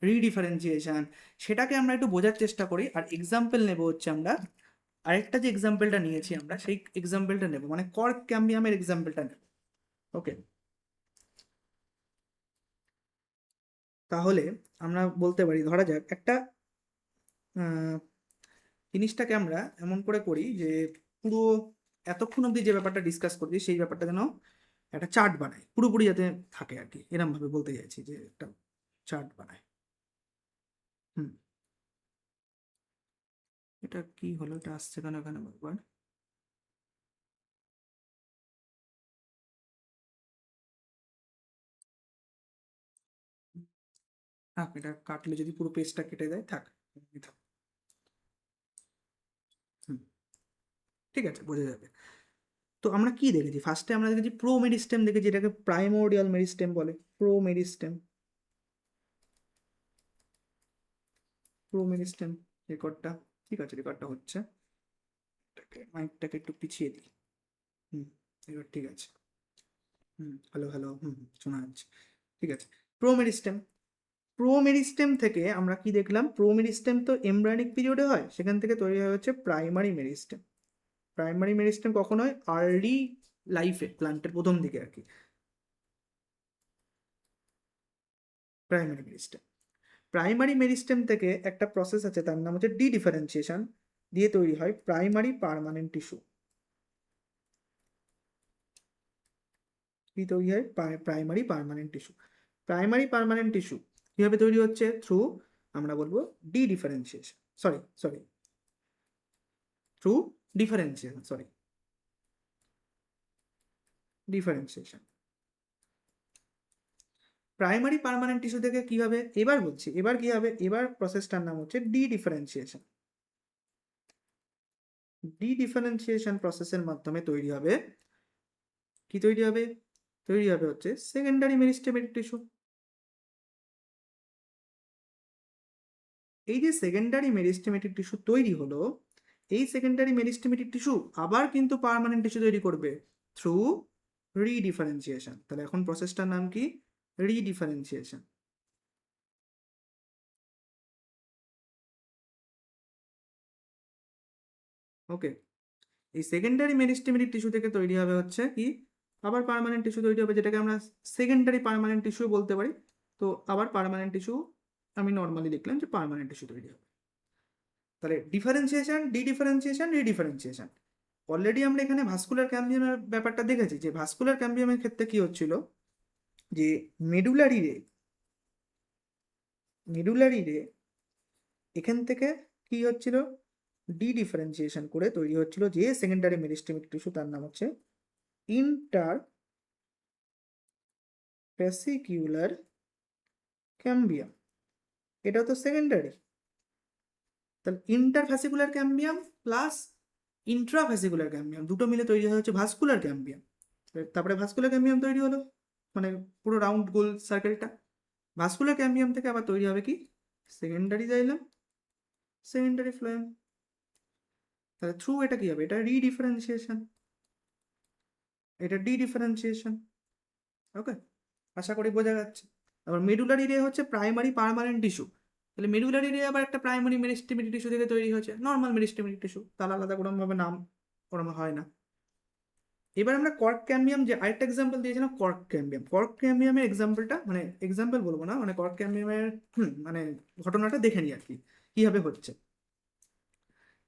রিডিফারেন্সিয়েশন, সেটাকে আমরা একটু বোঝার চেষ্টা করি। আর এক্সাম্পল নেব হচ্ছে আমরা আরেকটা যে এক্সাম্পলটা নিয়েছি আমরা সেই এক্সাম্পলটা নেব, মানে কর্ক ক্যাম্বিয়ামের এক্সাম্পলটা নেব। ওকে, তাহলে আমরা বলতে পারি, ধরা যাক একটা জিনিসটাকে আমরা এমন করে করি যে পুরো এতক্ষণ অবধি যে ব্যাপারটা ডিসকাস করছি সেই ব্যাপারটা যেন একটা চার্ট বানায়, পুরোপুরি যাতে থাকে আর কি, এরম ভাবে বলতে চাইছি যে একটা চার্ট বানায়। হুম, এটা কি হলো, এটা আসছে কেন এখানে বারবার? থাক, এটা কাটলে যদি পুরো পেজটা কেটে দেয়, থাক থাক। হুম, ঠিক আছে, বোঝা যাবে। তো আমরা কি দেখেছি, ফার্স্টে আমরা দেখেছি প্রো মেরিস্টেম দেখেছি, এটাকে প্রাইমোর্ডিয়াল মেরিস্টেম বলে। প্রো মেরিস্টেম, প্রো মেরিস্টেম রেকর্ডটা, ঠিক আছে রেকর্ডটা হচ্ছে, এটাকে মাইকটাকে একটু পিছিয়ে দিই। হুম, এবার ঠিক আছে। হ্যালো হ্যালো, শোনা যাচ্ছে, ঠিক আছে। প্রো মেরিস্টেম, প্রো মেরিস্টেম থেকে আমরা কি দেখলাম, প্রো মেরিস্টেম তো এমব্রায়োনিক পিরিয়ডে হয়, সেখান থেকে তৈরি হয়ে হচ্ছে প্রাইমারি মেরিস্টেম। প্রাইমারি মেরিস্টেম কখন হয়, আর্লি লাইফে, প্লান্টের প্রথম দিকে আর কি, প্রাইমারি মেরিস্টেম। প্রাইমারি মেরিস্টেম থেকে একটা প্রসেস আছে, তার নাম হচ্ছে ডি ডিফারেন্সিয়েশন, দিয়ে তৈরি হয় প্রাইমারি পার্মানেন্ট টিস্যু। কি তৈরি হয়, primary permanent tissue. Primary permanent tissue কিভাবে তৈরি হচ্ছে, থ্রু, আমরা বলবো D differentiation, sorry sorry, through differentiation, sorry differentiation. Primary permanent tissue থেকে কি হবে, এবার বলছি, এবার কি হবে, এবার প্রসেসটার নাম হচ্ছে ডি ডিফারেন্সিয়েশন। ডি ডিফারেন্সিয়েশন প্রসেসের মাধ্যমে তৈরি হবে, কি তৈরি হবে, তৈরি হবে হচ্ছে সেকেন্ডারি মেরিস্টেমেটিক টিস্যু। এই যে সেকেন্ডারি মেরিস্টেমেটিক টিস্যু তৈরি হলো, এই সেকেন্ডারি মেরিস্টেমেটিক টিস্যু আবার কিন্তু পার্মানেন্ট টিস্যু তৈরি করবে থ্রু রিডিফারেন্সিয়েশন। তাহলে এখন প্রসেসটার নাম কি, রিডিফারেন্সিয়েশন। ওকে, এই সেকেন্ডারি মেরিস্টেমেটিক টিস্যু থেকে তৈরি হবে হচ্ছে কি, আবার পার্মানেন্ট টিস্যু তৈরি হবে, যেটাকে আমরা সেকেন্ডারি পার্মানেন্ট টিস্যু বলতে পারি। তো আবার পার্মানেন্ট টিস্যু, আমি নর্মালি লিখলাম যে পার্মানেন্ট টিস্যু তৈরি হবে। তাহলে ডিফারেন্সিয়েশন, ডিডিফারেন্সিয়েশন, রিডিফারেন্সিয়েশন। অলরেডি আমরা এখানে ভাস্কুলার ক্যাম্বিয়ামের ব্যাপারটা দেখেছি, যে ভাস্কুলার ক্যাম্বিয়ামের ক্ষেত্রে কি হচ্ছিল, যে মেডুলারি রে, মেডুলারি রে এখান থেকে কি হচ্ছিল, ডি ডিফারেন্সিয়েশন করে তৈরি হচ্ছিল যে সেকেন্ডারি মেরিস্টেমিক টিস্যু, তার নাম হচ্ছে ইন্টার ফ্যাসিকিউলার ক্যাম্বিয়াম। এটা তো সেকেন্ডারি, তাহলে interfascicular cambium plus intrafascicular cambium দুটো মিলে তৈরি হচ্ছে ভাস্কুলার ক্যাম্বিয়াম। তারপরে ভাস্কুলার ক্যাম্বিয়াম তৈরি হলো, মানে পুরো রাউন্ড গোল সার্কেলটা। ভাস্কুলার ক্যাম্বিয়াম থেকে আবার তৈরি হবে কি, সেকেন্ডারি জাইলাম, সেকেন্ডারি ফ্লোয়েম। তাহলে থ্রু এটা কি হবে, এটা রিডিফারেন্সিয়েশন, এটা ডিডিফারেন্সিয়েশন। ওকে, আশা করি বোঝা যাচ্ছে। আবার মেডুলারি রে হচ্ছে প্রাইমারি পার্মানেন্ট টিস্যু, তাহলে মেডুলারি রে আবার একটা প্রাইমারি মেরিস্টেমেটিক টিস্যু থেকে তৈরি হয়েছে নর্মাল মেরিস্টেমেটিক টিস্যু, তার আলাদা কোনোভাবে নাম ওরম হয় না। এবার আমরা কর্ক ক্যাম্বিয়াম, যে আরেকটা এক্সাম্পল দিয়েছিলাম কর্ক ক্যাম্বিয়াম, কর্ক ক্যাম্বিয়ামের এক্সাম্পলটা মানে এক্সাম্পল বলবো না, মানে কর্ক ক্যাম্বিয়ামের মানে ঘটনাটা দেখে নিই আর কি কিভাবে হচ্ছে,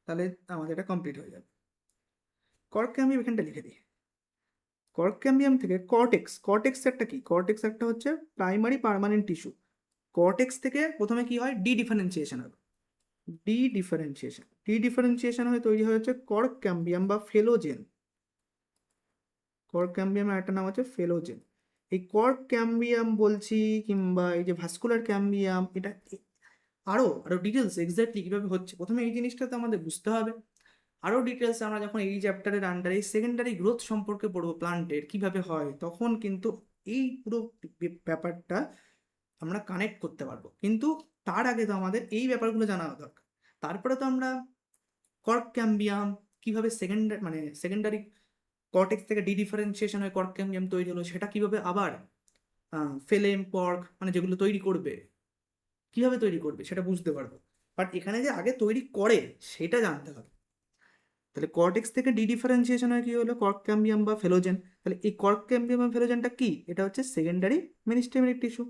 তাহলে আমাদের এটা কমপ্লিট হয়ে যাবে। কর্ক ক্যাম্বিয়াম এখানটা লিখে দিই। কর্ক ক্যাম্বিয়াম থেকে কর্টেক্স, কর্টেক্স একটা কি, কর্টেক্স একটা হচ্ছে প্রাইমারি পার্মানেন্ট টিস্যু। কর্টেক্স থেকে প্রথমে কি হয়, ডি ডিফারেন্সিয়েশন হবে। ডি ডিফারেন্সিয়েশন, ডি ডিফারেন্সিয়েশন হয়ে তৈরি হয়েছে কর্ক ক্যাম্বিয়াম বা ফেলোজেন। কর্ক ক্যাম্বিয়ামের একটা নাম হচ্ছে ফেলোজেন। এই কর্ক ক্যাম্বিয়াম বলছি, কিংবা এই যে ভাস্কুলার ক্যাম্বিয়াম, এটা আরো আরো ডিটেলস এক্স্যাক্টলি কিভাবে হচ্ছে, প্রথমে এই জিনিসটা তো আমাদের বুঝতে হবে। আরো ডিটেলস আমরা যখন এই চ্যাপ্টারের আন্ডারে সেকেন্ডারি গ্রোথ সম্পর্কে পড়বো, প্লান্টের কিভাবে হয়, তখন কিন্তু এই পুরো ব্যাপারটা আমরা কানেক্ট করতে পারবো। কিন্তু তার আগে তো আমাদের এই ব্যাপারগুলো জানা দরকার। তারপরে তো আমরা কর্ক ক্যাম্বিয়াম কিভাবে সেকেন্ডারি কর্টেক্স থেকে ডিডিফারেন্সিয়েশন হয়ে কর্ক ক্যাম্বিয়াম তৈরি হলো, সেটা কিভাবে আবার ফেলেম পর্ক মানে যেগুলো তৈরি করবে, কিভাবে তৈরি করবে সেটা বুঝতে পারবো। বাট এখানে যে আগে তৈরি করে সেটা জানতে হবে। তাহলে কর্টেক্স থেকে ডিডিফারেন্সিয়েশন হয় কি হলো, কর্ক ক্যাম্বিয়াম বা ফেলোজেন। তাহলে এই কর্ক ক্যাম্বিয়াম বা ফেলোজেনটা কি, এটা হচ্ছে secondary meristematic tissue.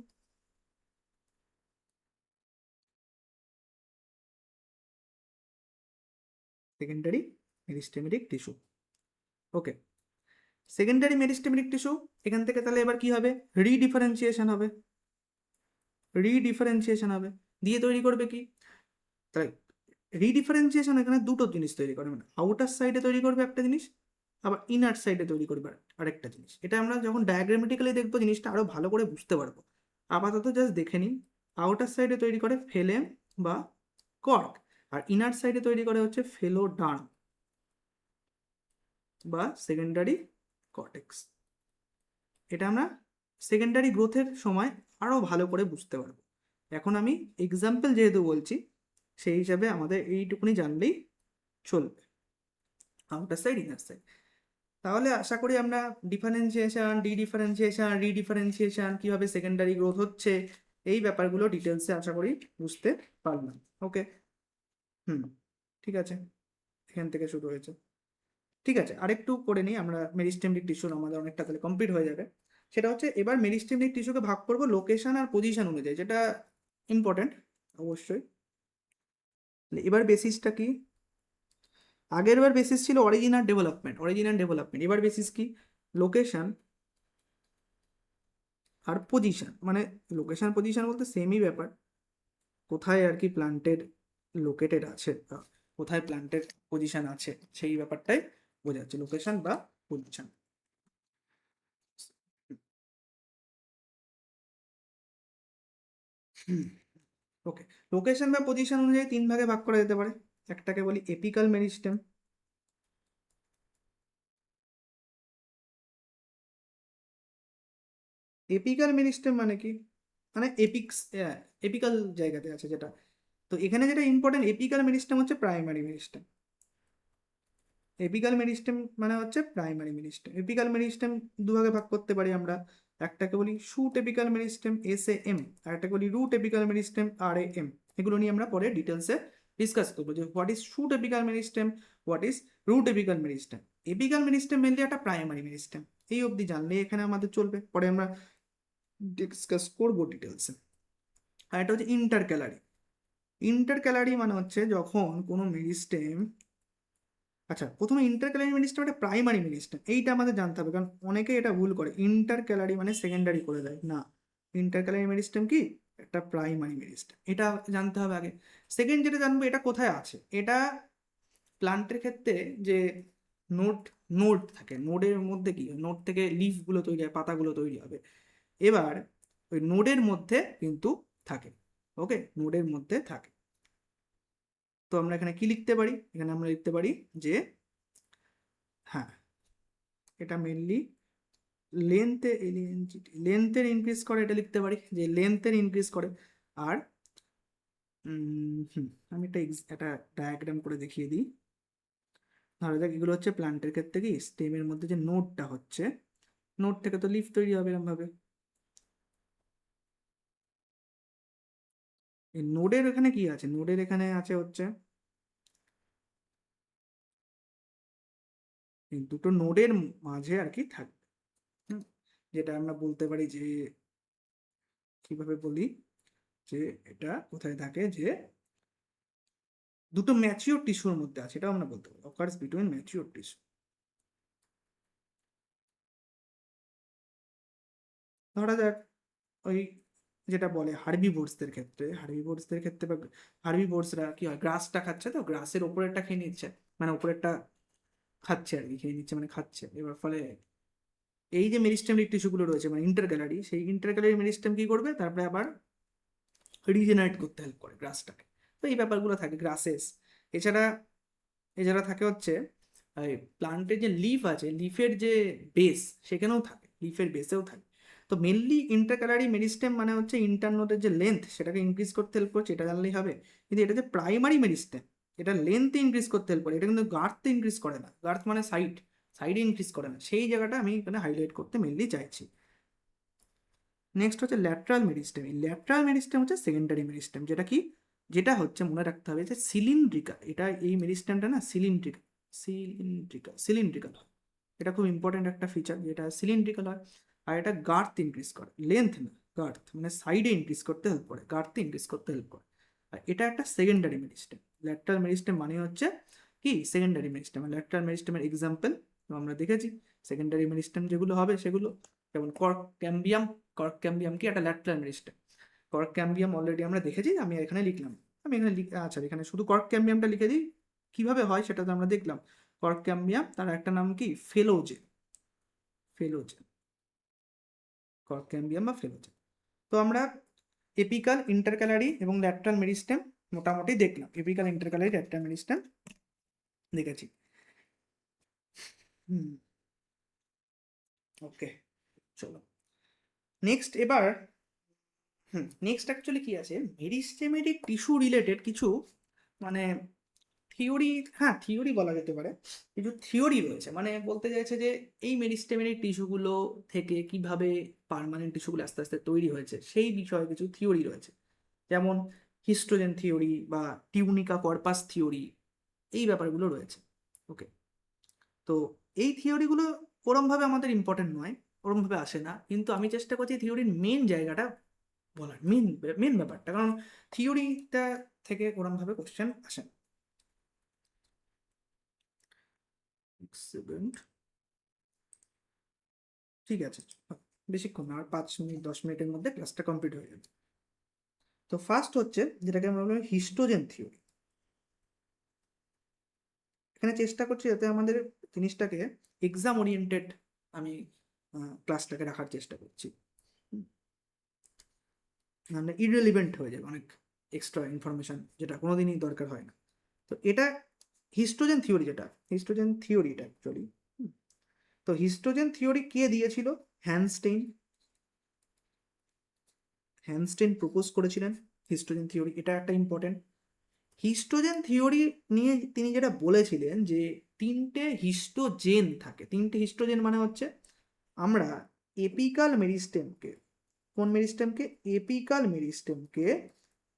Secondary meristematic tissue. Okay, secondary meristematic tissue, এখান থেকে তাহলে এবার কি হবে, রিডিফারেন্সিয়েশন হবে। রিডিফারেন্সিয়েশন হবে, দিয়ে তৈরি করবে কি, তাই রিডিফারেন্সিয়েশন এখানে দুটো জিনিস তৈরি করে, মানে আউটার সাইডে তৈরি করবে একটা জিনিস, আবার ইনার সাইডে তৈরি করবে আরেকটা জিনিস। এটা আমরা যখন ডায়াগ্রামেটিক্যালি দেখবো জিনিসটা আরো ভালো করে বুঝতে পারবো। আপাতত জাস্ট দেখে নিই, আউটার সাইডে তৈরি করে ফেলেম বা কর্ক, আর ইনার সাইডে তৈরি করে হচ্ছে ফেলোডার্ম বা সেকেন্ডারি কর্টেক্স। এটা আমরা সেকেন্ডারি গ্রোথের সময় আরো ভালো করে বুঝতে পারবো। এখন আমি এক্সাম্পল যেহেতু বলছি, সেই হিসাবে আমাদের এইটুকুনি জানলেই চলবে, আউটার সাইড ইনার সাইড। তাহলে আশা করি আমরা ডিফারেন্সিয়েশন, ডিডিফারেন্সিয়েশন, রিডিফারেন্সিয়েশন কিভাবে সেকেন্ডারি গ্রোথ হচ্ছে, এই ব্যাপারগুলো ডিটেলসে আশা করি বুঝতে পারলাম। ওকে, হুম, ঠিক আছে, এখান থেকে শুরু হয়েছে। ঠিক আছে, আরেকটু করে নিই আমরা, মেরিস্টেমটিক টিস্যুর আমাদের অনেকটা তাহলে কমপ্লিট হয়ে যাবে। সেটা হচ্ছে এবার মেরিস্টেমটিক টিস্যুকে ভাগ করবো লোকেশন আর পজিশন অনুযায়ী, যেটা ইম্পর্টেন্ট অবশ্যই। এবার বেসিসটা কি, আগের বার বেসিস ছিল অরিজিন আর ডেভেলপমেন্ট, অরিজিন আর ডেভেলপমেন্ট, এবার বেসিস কি, লোকেশন আর পজিশন। মানে লোকেশন পজিশন বলতে সেমই ব্যাপার, কোথায় আর কি প্ল্যান্টের লোকেটেড আছে বা কোথায় প্ল্যান্টের পজিশন আছে, সেই ব্যাপারটাই বোঝাচ্ছে লোকেশন বা পজিশন। ওকে, লোকেশন বা পজিশন অনুযায়ী তিন ভাগে ভাগ করা যেতে পারে। একটাকে বলি এপিক্যাল মেরিস্টেম। এপিক্যাল মেরিস্টেম মানে কি, মানে এপিক্স, এপিক্যাল জায়গাতে আছে যেটা। তো এখানে যেটা ইম্পর্টেন্ট, এপিক্যাল মেরিস্টেম হচ্ছে প্রাইমারি মেরিস্টেম। এপিক্যাল মেরিস্টেম মানে হচ্ছে প্রাইমারি মেরিস্টেম। এপিক্যাল মেরিস্টেম দুভাগে ভাগ করতে পারি আমরা, একটাকে বলি শুট এপিক্যাল মেরিস্টেম SAM, আর একটাকে বলি রুট এপিক্যাল মেরিস্টেম RAM। এগুলো নিয়ে আমরা পরে ডিটেলসে ডিসকাস করবো যে what is shoot apical meristem, what is root apical meristem. Apical meristem mainly একটা প্রাইমারি মেরিস্টেম, এই অবধি জানলে এখানে আমাদের চলবে, পরে আমরা ডিসকাস করবো ডিটেলসে। আর এটা হচ্ছে ইন্টারক্যালারি। ইন্টারক্যালারি মানে হচ্ছে যখন কোনো মেরিস্টেম, আচ্ছা প্রথমে ইন্টারক্যালারি মেরিস্টেম একটা প্রাইমারি মেরিস্টেম, এইটা আমাদের জানতে হবে, কারণ অনেকে এটা ভুল করে, ইন্টারক্যালারি মানে সেকেন্ডারি করে দেয় না। ইন্টারক্যালারি মেরিস্টেম কি, একটা প্রাইমারি মেরিস্টেম, এটা জানতে হবে আগে। সেকেন্ড যেটা জানবো, এটা কোথায় আছে, এটা প্লান্টের ক্ষেত্রে যে নোড, নোড থাকে, নোডের মধ্যে কি হয়, নোড থেকে লিফগুলো তৈরি হয়, পাতাগুলো তৈরি হবে। এবার ওই নোডের মধ্যে কিন্তু থাকে, ওকে, নোডের মধ্যে থাকে। তো আমরা এখানে কি লিখতে পারি, এখানে আমরা লিখতে পারি যে হ্যাঁ, এটা মেনলি লেন্থে, লেন্থের ইনক্রিজ করে, এটা লিখতে পারি যে লেন্থের ইনক্রিজ করে। আর আমি একটা ডায়াগ্রাম করে দেখিয়ে দিই। ধরা যাক এগুলো হচ্ছে প্ল্যান্টের ক্ষেত্রে কি স্টেমের মধ্যে যে নোডটা হচ্ছে, নোড থেকে তো লিফ তৈরি হবে এরকম ভাবে। এই নোডের এখানে কি আছে, নোডের এখানে আছে হচ্ছে এই দুটো নোডের মাঝে আর কি থাকবে। যেটা আমরা বলতে পারি যে, কিভাবে বলি, যে এটা কোথায় থাকে, যে দুটো ম্যাচিওর টিস্যুর মধ্যে আছে, এটা আমরা বলতে পারি অকার্স বিটুইন ম্যাচিওর টিস্যু। ধরা যাক ওই যেটা বলে হার্বিভোরসদের ক্ষেত্রে বা হার্বিভোরসরা কি হয়, গ্রাসটা খাচ্ছে, তো গ্রাসের ওপরেরটা খেয়ে নিচ্ছে, মানে ওপরেরটা খাচ্ছে আর কি, খেয়ে নিচ্ছে মানে খাচ্ছে। এবার ফলে এই যে মেরিস্টেমিক টিস্যুগুলো রয়েছে মানে ইন্টারগ্যালারি, সেই ইন্টারগ্যালারি মেরিস্টেম কি করবে, তারপরে আবার রিজেনারেট করতে হেল্প করে গ্রাসটাকে। তো এই ব্যাপারগুলো থাকে গ্রাসেস। এছাড়া এছাড়া থাকে হচ্ছে প্লান্টের যে লিফ আছে, লিফের যে বেস, সেখানেও থাকে, লিফের বেসেও থাকে। তো মেনলি ইন্টারক্যালারি মেরিস্টেম মানে হচ্ছে ইন্টারনোডের যে লেন্থ, সেটাকে ইনক্রিজ করতে হেল্প করছে, এটা জানলেই হবে। কিন্তু এটা যে প্রাইমারি মেরিস্টেম, এটা লেন্থ ইনক্রিজ করতে হেল্প করে, এটা কিন্তু গার্থ ইনক্রিজ করে না। গার্থ মানে সাইডে ইনক্রিজ করে না, সেই জায়গাটা আমি এখানে হাইলাইট করতে মেনলি চাইছি। নেক্সট হচ্ছে ল্যাটরাল মেরিস্টেম। এই ল্যাটরাল মেরিস্টেম হচ্ছে সেকেন্ডারি মেরিস্টেম, যেটা হচ্ছে মনে রাখতে হবে যে সিলিন্ড্রিকাল। এটা এই মেরিস্টেমটা না সিলিন্ড্রিকাল হয়। এটা খুব ইম্পর্টেন্ট একটা ফিচার, যেটা সিলিন্ড্রিকাল হয়। আর এটা গার্থ ইনক্রিজ করে, লেন্থ না গার্থ, মানে সাইডে ইনক্রিজ করতে হেল্প করে, গার্থে ইনক্রিজ করতে হেল্প করে। আর এটা একটা সেকেন্ডারি মেরিস্টেম। ল্যাটরাল মেরিস্টেম মানে হচ্ছে কি সেকেন্ডারি মেরিস্টেম। ল্যাটরাল মেরিস্টেমের এক্সাম্পল আমরা দেখেছি। সেকেন্ডারি মেরিস্টেম যেগুলো হবে সেগুলো যেমন কর্ক ক্যাম্বিয়াম। কর্ক ক্যাম্বিয়াম কি একটা ল্যাটরাল মেরিস্টেম। কর্ক ক্যাম্বিয়াম অলরেডি আমরা দেখেছি, আমি এখানে লিখলাম। আচ্ছা, এখানে শুধু কর্ক ক্যাম্বিয়ামটা লিখে দিই, কিভাবে হয় সেটা তো আমরা দেখলাম। কর্ক ক্যাম্বিয়াম, তার একটা নাম কি ফেলোজেন। ফেলোজেন, কর্ক ক্যাম্বিয়াম বা ফেলোজেন। তো আমরা এপিকাল, ইন্টারক্যালারি এবং ল্যাটরাল মেরিস্টেম মোটামুটি দেখলাম। এপিকাল, ইন্টারক্যালারি, ল্যাটরাল মেরিস্টেম দেখেছি। হুম, ওকে, চলো নেক্সট। এবার নেক্সট অ্যাকচুয়ালি কি আছে, মেরিস্টেমেটিক টিস্যু রিলেটেড কিছু মানে থিওরি, হ্যাঁ থিওরি বলা যেতে পারে, কিছু থিওরি রয়েছে। মানে বলতে চাইছে যে এই মেরিস্টেমেটিক টিস্যুগুলো থেকে কিভাবে পার্মানেন্ট টিস্যুগুলো আস্তে আস্তে তৈরি হয়েছে, সেই বিষয়ে কিছু থিওরি রয়েছে। যেমন হিস্টোজেন থিওরি বা টিউনিকা কর্পাস থিওরি, এই ব্যাপারগুলো রয়েছে। ওকে, তো এই থিওরিগুলো ওরমভাবে আমাদের ইম্পর্টেন্ট নয়, ওরমভাবে আসে না, কিন্তু আমি চেষ্টা করছি থিওরির মেন জায়গাটা বলার, মেন ব্যাপারটা, কারণ থিওরিটা থেকে ওরমভাবে কোশ্চেন আসে না। এক্সেলেন্ট, ঠিক আছে, বেশিক্ষণ না, আর 5 মিনিট 10 মিনিটের মধ্যে ক্লাসটা কমপ্লিট হয়ে যাবে। তো ফার্স্ট হচ্ছে যেটাকে আমরা বলি হিস্টোজেন থিওরি। এখানে চেষ্টা করছি যাতে আমাদের জিনিসটাকে এক্সাম ওরিয়েন্টেড আমি ক্লাসটাকে রাখার চেষ্টা করছি, মানে ইররিলেভেন্ট হয়ে যাবে অনেক এক্সট্রা ইনফরমেশন, যেটা কোনোদিনই দরকার হয় না। তো এটা হিস্টোজেন থিওরি, এটা অ্যাকচুয়ালি। তো হিস্টোজেন থিওরি কে দিয়েছিল? হ্যানস্টেইন। হ্যানস্টেইন প্রপোজ করেছিলেন হিস্টোজেন থিওরি, এটা একটা ইম্পর্টেন্ট। হিস্টোজেন থিওরি নিয়ে তিনি যেটা বলেছিলেন যে তিনটে হিস্টোজেন থাকে। তিনটে হিস্টোজেন মানে হচ্ছে আমরা এপিকাল মেরিস্টেমকে, কোন মেরিস্টেমকে? এপিকাল মেরিস্টেমকে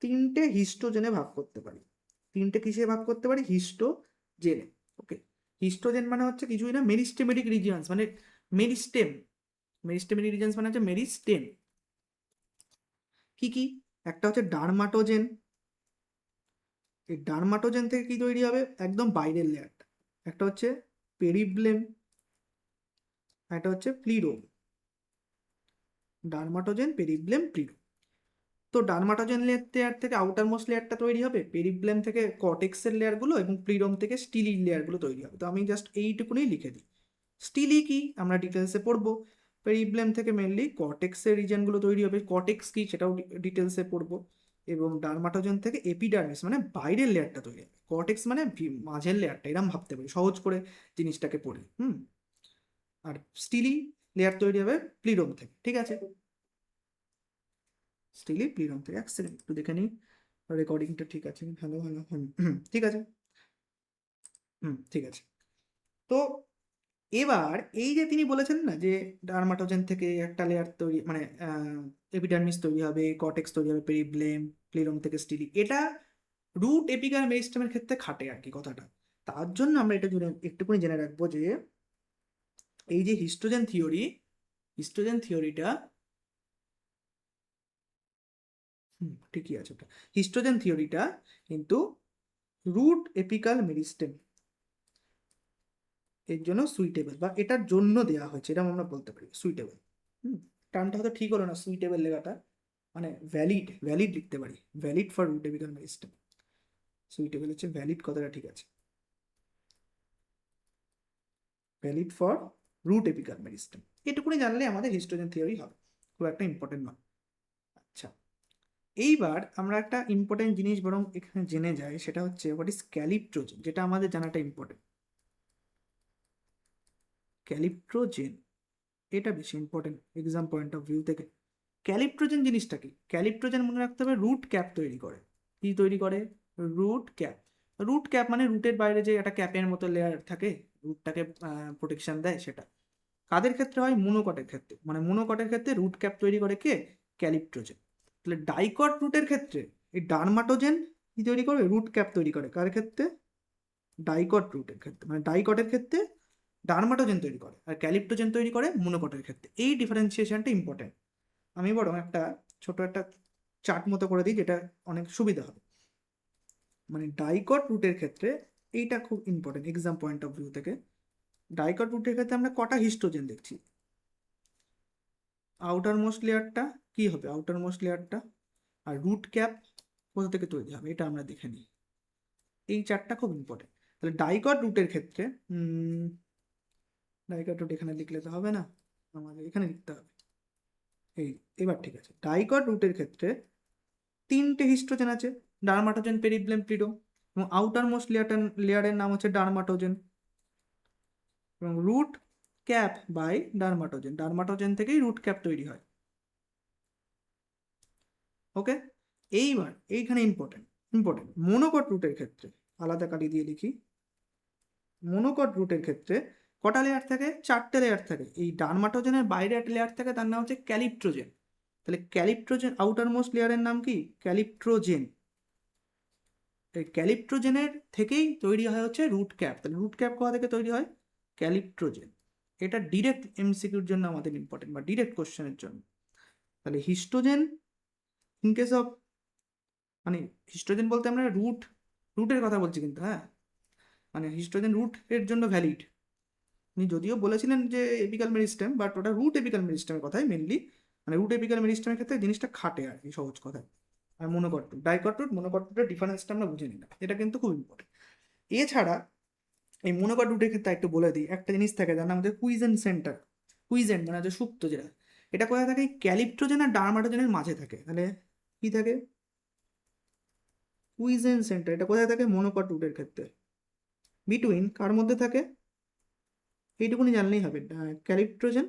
তিনটে হিস্টোজেনে ভাগ করতে পারি। তিনটে কিসে ভাগ করতে পারি? হিস্টোজেনে। ওকে, হিস্টোজেন মানে হচ্ছে কিছুই না, মেরিস্টেমেটিক রিজিয়ন্স মানে মেরিস্টেম। মেরিস্টেমেটিক রিজিয়ন্স মানে হচ্ছে মেরিস্টেম। কি কি? একটা হচ্ছে ডার্মাটোজেন। এই ডার্মাটোজেন থেকে কি তৈরি হবে? একদম বাইরের লেয়ারটা। একটা হচ্ছে পেরিব্লেম, একটা হচ্ছে প্লিরোম। ডার্মাটোজেন, পেরিব্লেম, প্লিরোম। তো ডার্মাটোজেন লেয়ার থেকে আউটার মোস্ট লেয়ারটা তৈরি হবে, পেরিব্লেম থেকে কর্টেক্সের লেয়ারগুলো, এবং প্লিরোম থেকে স্টিলি লেয়ারগুলো তৈরি হবে। তো আমি জাস্ট এইটুকুনি লিখে দিই। স্টিলি কি আমরা ডিটেলসে পড়বো। পেরিব্লেম থেকে মেনলি কর্টেক্সের রিজনগুলো তৈরি হবে, কর্টেক্স কি সেটাও ডিটেলসে পড়বো। এবং ডার্মাটোজেন থেকে এপিডার্মিস মানে বাইরের লেয়ারটা তৈরি হবে, কর্টেক্স মানে মাঝের লেয়ারটা, এরকম ভাবতে পারি সহজ করে জিনিসটাকে পড়ি। আর স্টিলি লেয়ার তৈরি হবে প্লিরোম থেকে। ঠিক আছে, স্টিলি প্লিরোম থেকে। এক সেকেন্ড একটু দেখে নিই রেকর্ডিংটা ঠিক আছে। ভালো ভালো, ঠিক আছে, ঠিক আছে। তো এবার এই যে তিনি বলেছেন না যে ডার্মাটোজেন থেকে একটা লেয়ার তৈরি মানে এপিডার্মিস তৈরি হবে, কর্টেক্স তৈরি হবে, পেরিব্লেম, প্লিরোম থেকে স্টিলি, এটা রুট এপিকাল মেরিস্টেমের ক্ষেত্রে খাটে আর কি কথাটা। তার জন্য আমরা এটা একটুখানি জেনে রাখবো যে এই যে হিস্টোজেন থিওরিটা ঠিকই আছে ওটা। হিস্টোজেন থিওরিটা কিন্তু রুট এপিকাল মেরিস্টেম এর জন্য সুইটেবল, বা এটার জন্য দেওয়া হয়েছে, এটা আমরা বলতে পারি সুইটেবল। টার্মটা হয়তো ঠিক হলো না সুইটেবল লেখাটা, মানে ভ্যালিড লিখতে পারি, valid for root apical meristem. Suitable হচ্ছে ভ্যালিড, কথাটা ঠিক আছে, valid for root apical meristem. এটুকুনি জানলে আমাদের হিস্টোজেন থিওরি হবে, খুব একটা ইম্পর্টেন্ট নয়। আচ্ছা, এইবার আমরা একটা ইম্পর্টেন্ট জিনিস বরং এখানে জেনে যাই, সেটা হচ্ছে হোয়াট ইজ ক্যালিপ্টোজেন, যেটা আমাদের জানাটা ইম্পর্টেন্ট। ক্যালিপ্টোজেন এটা বেশি important exam point of view থেকে। ক্যালিপ্টোজেন জিনিসটা কি? ক্যালিপ্টোজেন মনে রাখতে হবে রুট ক্যাপ তৈরি করে। কি তৈরি করে? Root cap. রুট ক্যাপ মানে রুটের বাইরে যে একটা ক্যাপের মতো লেয়ার থাকে, রুটটাকে প্রোটেকশন দেয়, সেটা কাদের ক্ষেত্রে হয়? মোনোকটের ক্ষেত্রে। মানে মোনোকটের ক্ষেত্রে রুট ক্যাপ তৈরি করে কে? ক্যালিপ্টোজেন। তাহলে ডাইকট রুটের ক্ষেত্রে এই ডার্মাটোজেন কি তৈরি করে? রুট ক্যাপ তৈরি করে। কার ক্ষেত্রে? ডাইকট রুটের ক্ষেত্রে। মানে ডাইকটের ক্ষেত্রে ডার্মাটোজেন তৈরি করে, আর ক্যালিপ্টোজেন তৈরি করে মোনোকটের ক্ষেত্রে। এই ডিফারেন্সিয়েশনটা ইম্পর্টেন্ট। আমি বরং একটা ছোট একটা চার্ট মতো করে দিই, যেটা অনেক সুবিধা হবে। মানে ডাইকট রুটের ক্ষেত্রে এইটা খুব important exam point of view থেকে। ডাইকট রুটের ক্ষেত্রে আমরা কটা হিস্টোজেন দেখছি? আউটার মোস্ট লেয়ারটা কি হবে? আউটার মোস্ট লেয়ারটা। আর রুট ক্যাপ কোথা থেকে তৈরি হবে এটা আমরা দেখে নিই। এই চারটা খুব ইম্পর্টেন্ট। তাহলে ডাইকট রুটের ক্ষেত্রে ডাইকট রুট এখানে লিখলে তো হবে না, আমাদের এখানে লিখতে হবে। এই এবার ঠিক আছে। ডাইকট রুটের ক্ষেত্রে তিনটে হিস্টোজেন আছে, ডার্মাটোজেন, পেরিব্লেম, প্লিডো, এবং আউটার মোস্ট লেয়ারের নাম হচ্ছে ডার্মাটোজেন, এবং রুট ক্যাপ বাই ডার্মাটোজেন। ডার্মাটোজেন থেকেই রুট ক্যাপ তৈরি হয়। ওকে, এইবার এইখানে ইম্পর্টেন্ট মোনোকট রুটের ক্ষেত্রে আলাদা কালি দিয়ে লিখি। মোনোকট রুটের ক্ষেত্রে কটা লেয়ার থাকে? চারটে লেয়ার থাকে। এই ডার্মাটোজেনের বাইরে একটা লেয়ার থাকে, তার নাম হচ্ছে ক্যালিপ্টোজেন। তাহলে ক্যালিপ্টোজেন আউটার মোস্ট লেয়ারের নাম কি? ক্যালিপ্টোজেন। এই ক্যালিপ্টোজেনের থেকেই তৈরি হয় হচ্ছে রুট ক্যাপ। তাহলে রুট ক্যাপ কোথা থেকে তৈরি হয়? ক্যালিপ্টোজেন। এটা ডিরেক্ট এমসিকিউর জন্য আমাদের ইম্পর্টেন্ট, বা ডিরেক্ট কোশ্চেনের জন্য। তাহলে হিস্টোজেন ইন কেস অফ, মানে হিস্টোজেন বলতে আমরা রুটের কথা বলছি কিন্তু, হ্যাঁ, মানে হিস্টোজেন রুট এর জন্য ভ্যালিড। উনি যদিও বলেছিলেন যে এপিক্যাল মেরিস্টেম, বাট ওটা রুট এপিক্যাল মেরিস্টেমের কথাই মেনলি, মানে রুট এপিক্যাল মেরিস্টেমের ক্ষেত্রে জিনিসটা খাটে আর কি, সহজ কথায়। আর মোনোকট রুট, ডাইকট রুট, মোনোকট রুটের ডিফারেন্সটা আমরা বুঝে নিলাম, এটা কিন্তু খুব ইম্পর্টেন্ট। এছাড়া এই মোনোকট রুটের ক্ষেত্রে একটু বলে দিই, একটা জিনিস থাকে যার নাম হচ্ছে কুইজেন্ট সেন্টার। কুইজেন্ট মানে হচ্ছে সুপ্ত যেটা, এটা কোথায় থাকে? ক্যালিপ্টোজেন আর ডার্মাটোজেনের মাঝে থাকে। তাহলে কি থাকে? কুইজেন্ট সেন্টার। এটা কোথায় থাকে? মোনোকট রুটের ক্ষেত্রে। বিটুইন কার মধ্যে থাকে? এইটুকুনি জানলেই হবে। ক্যালিপ্টোজেন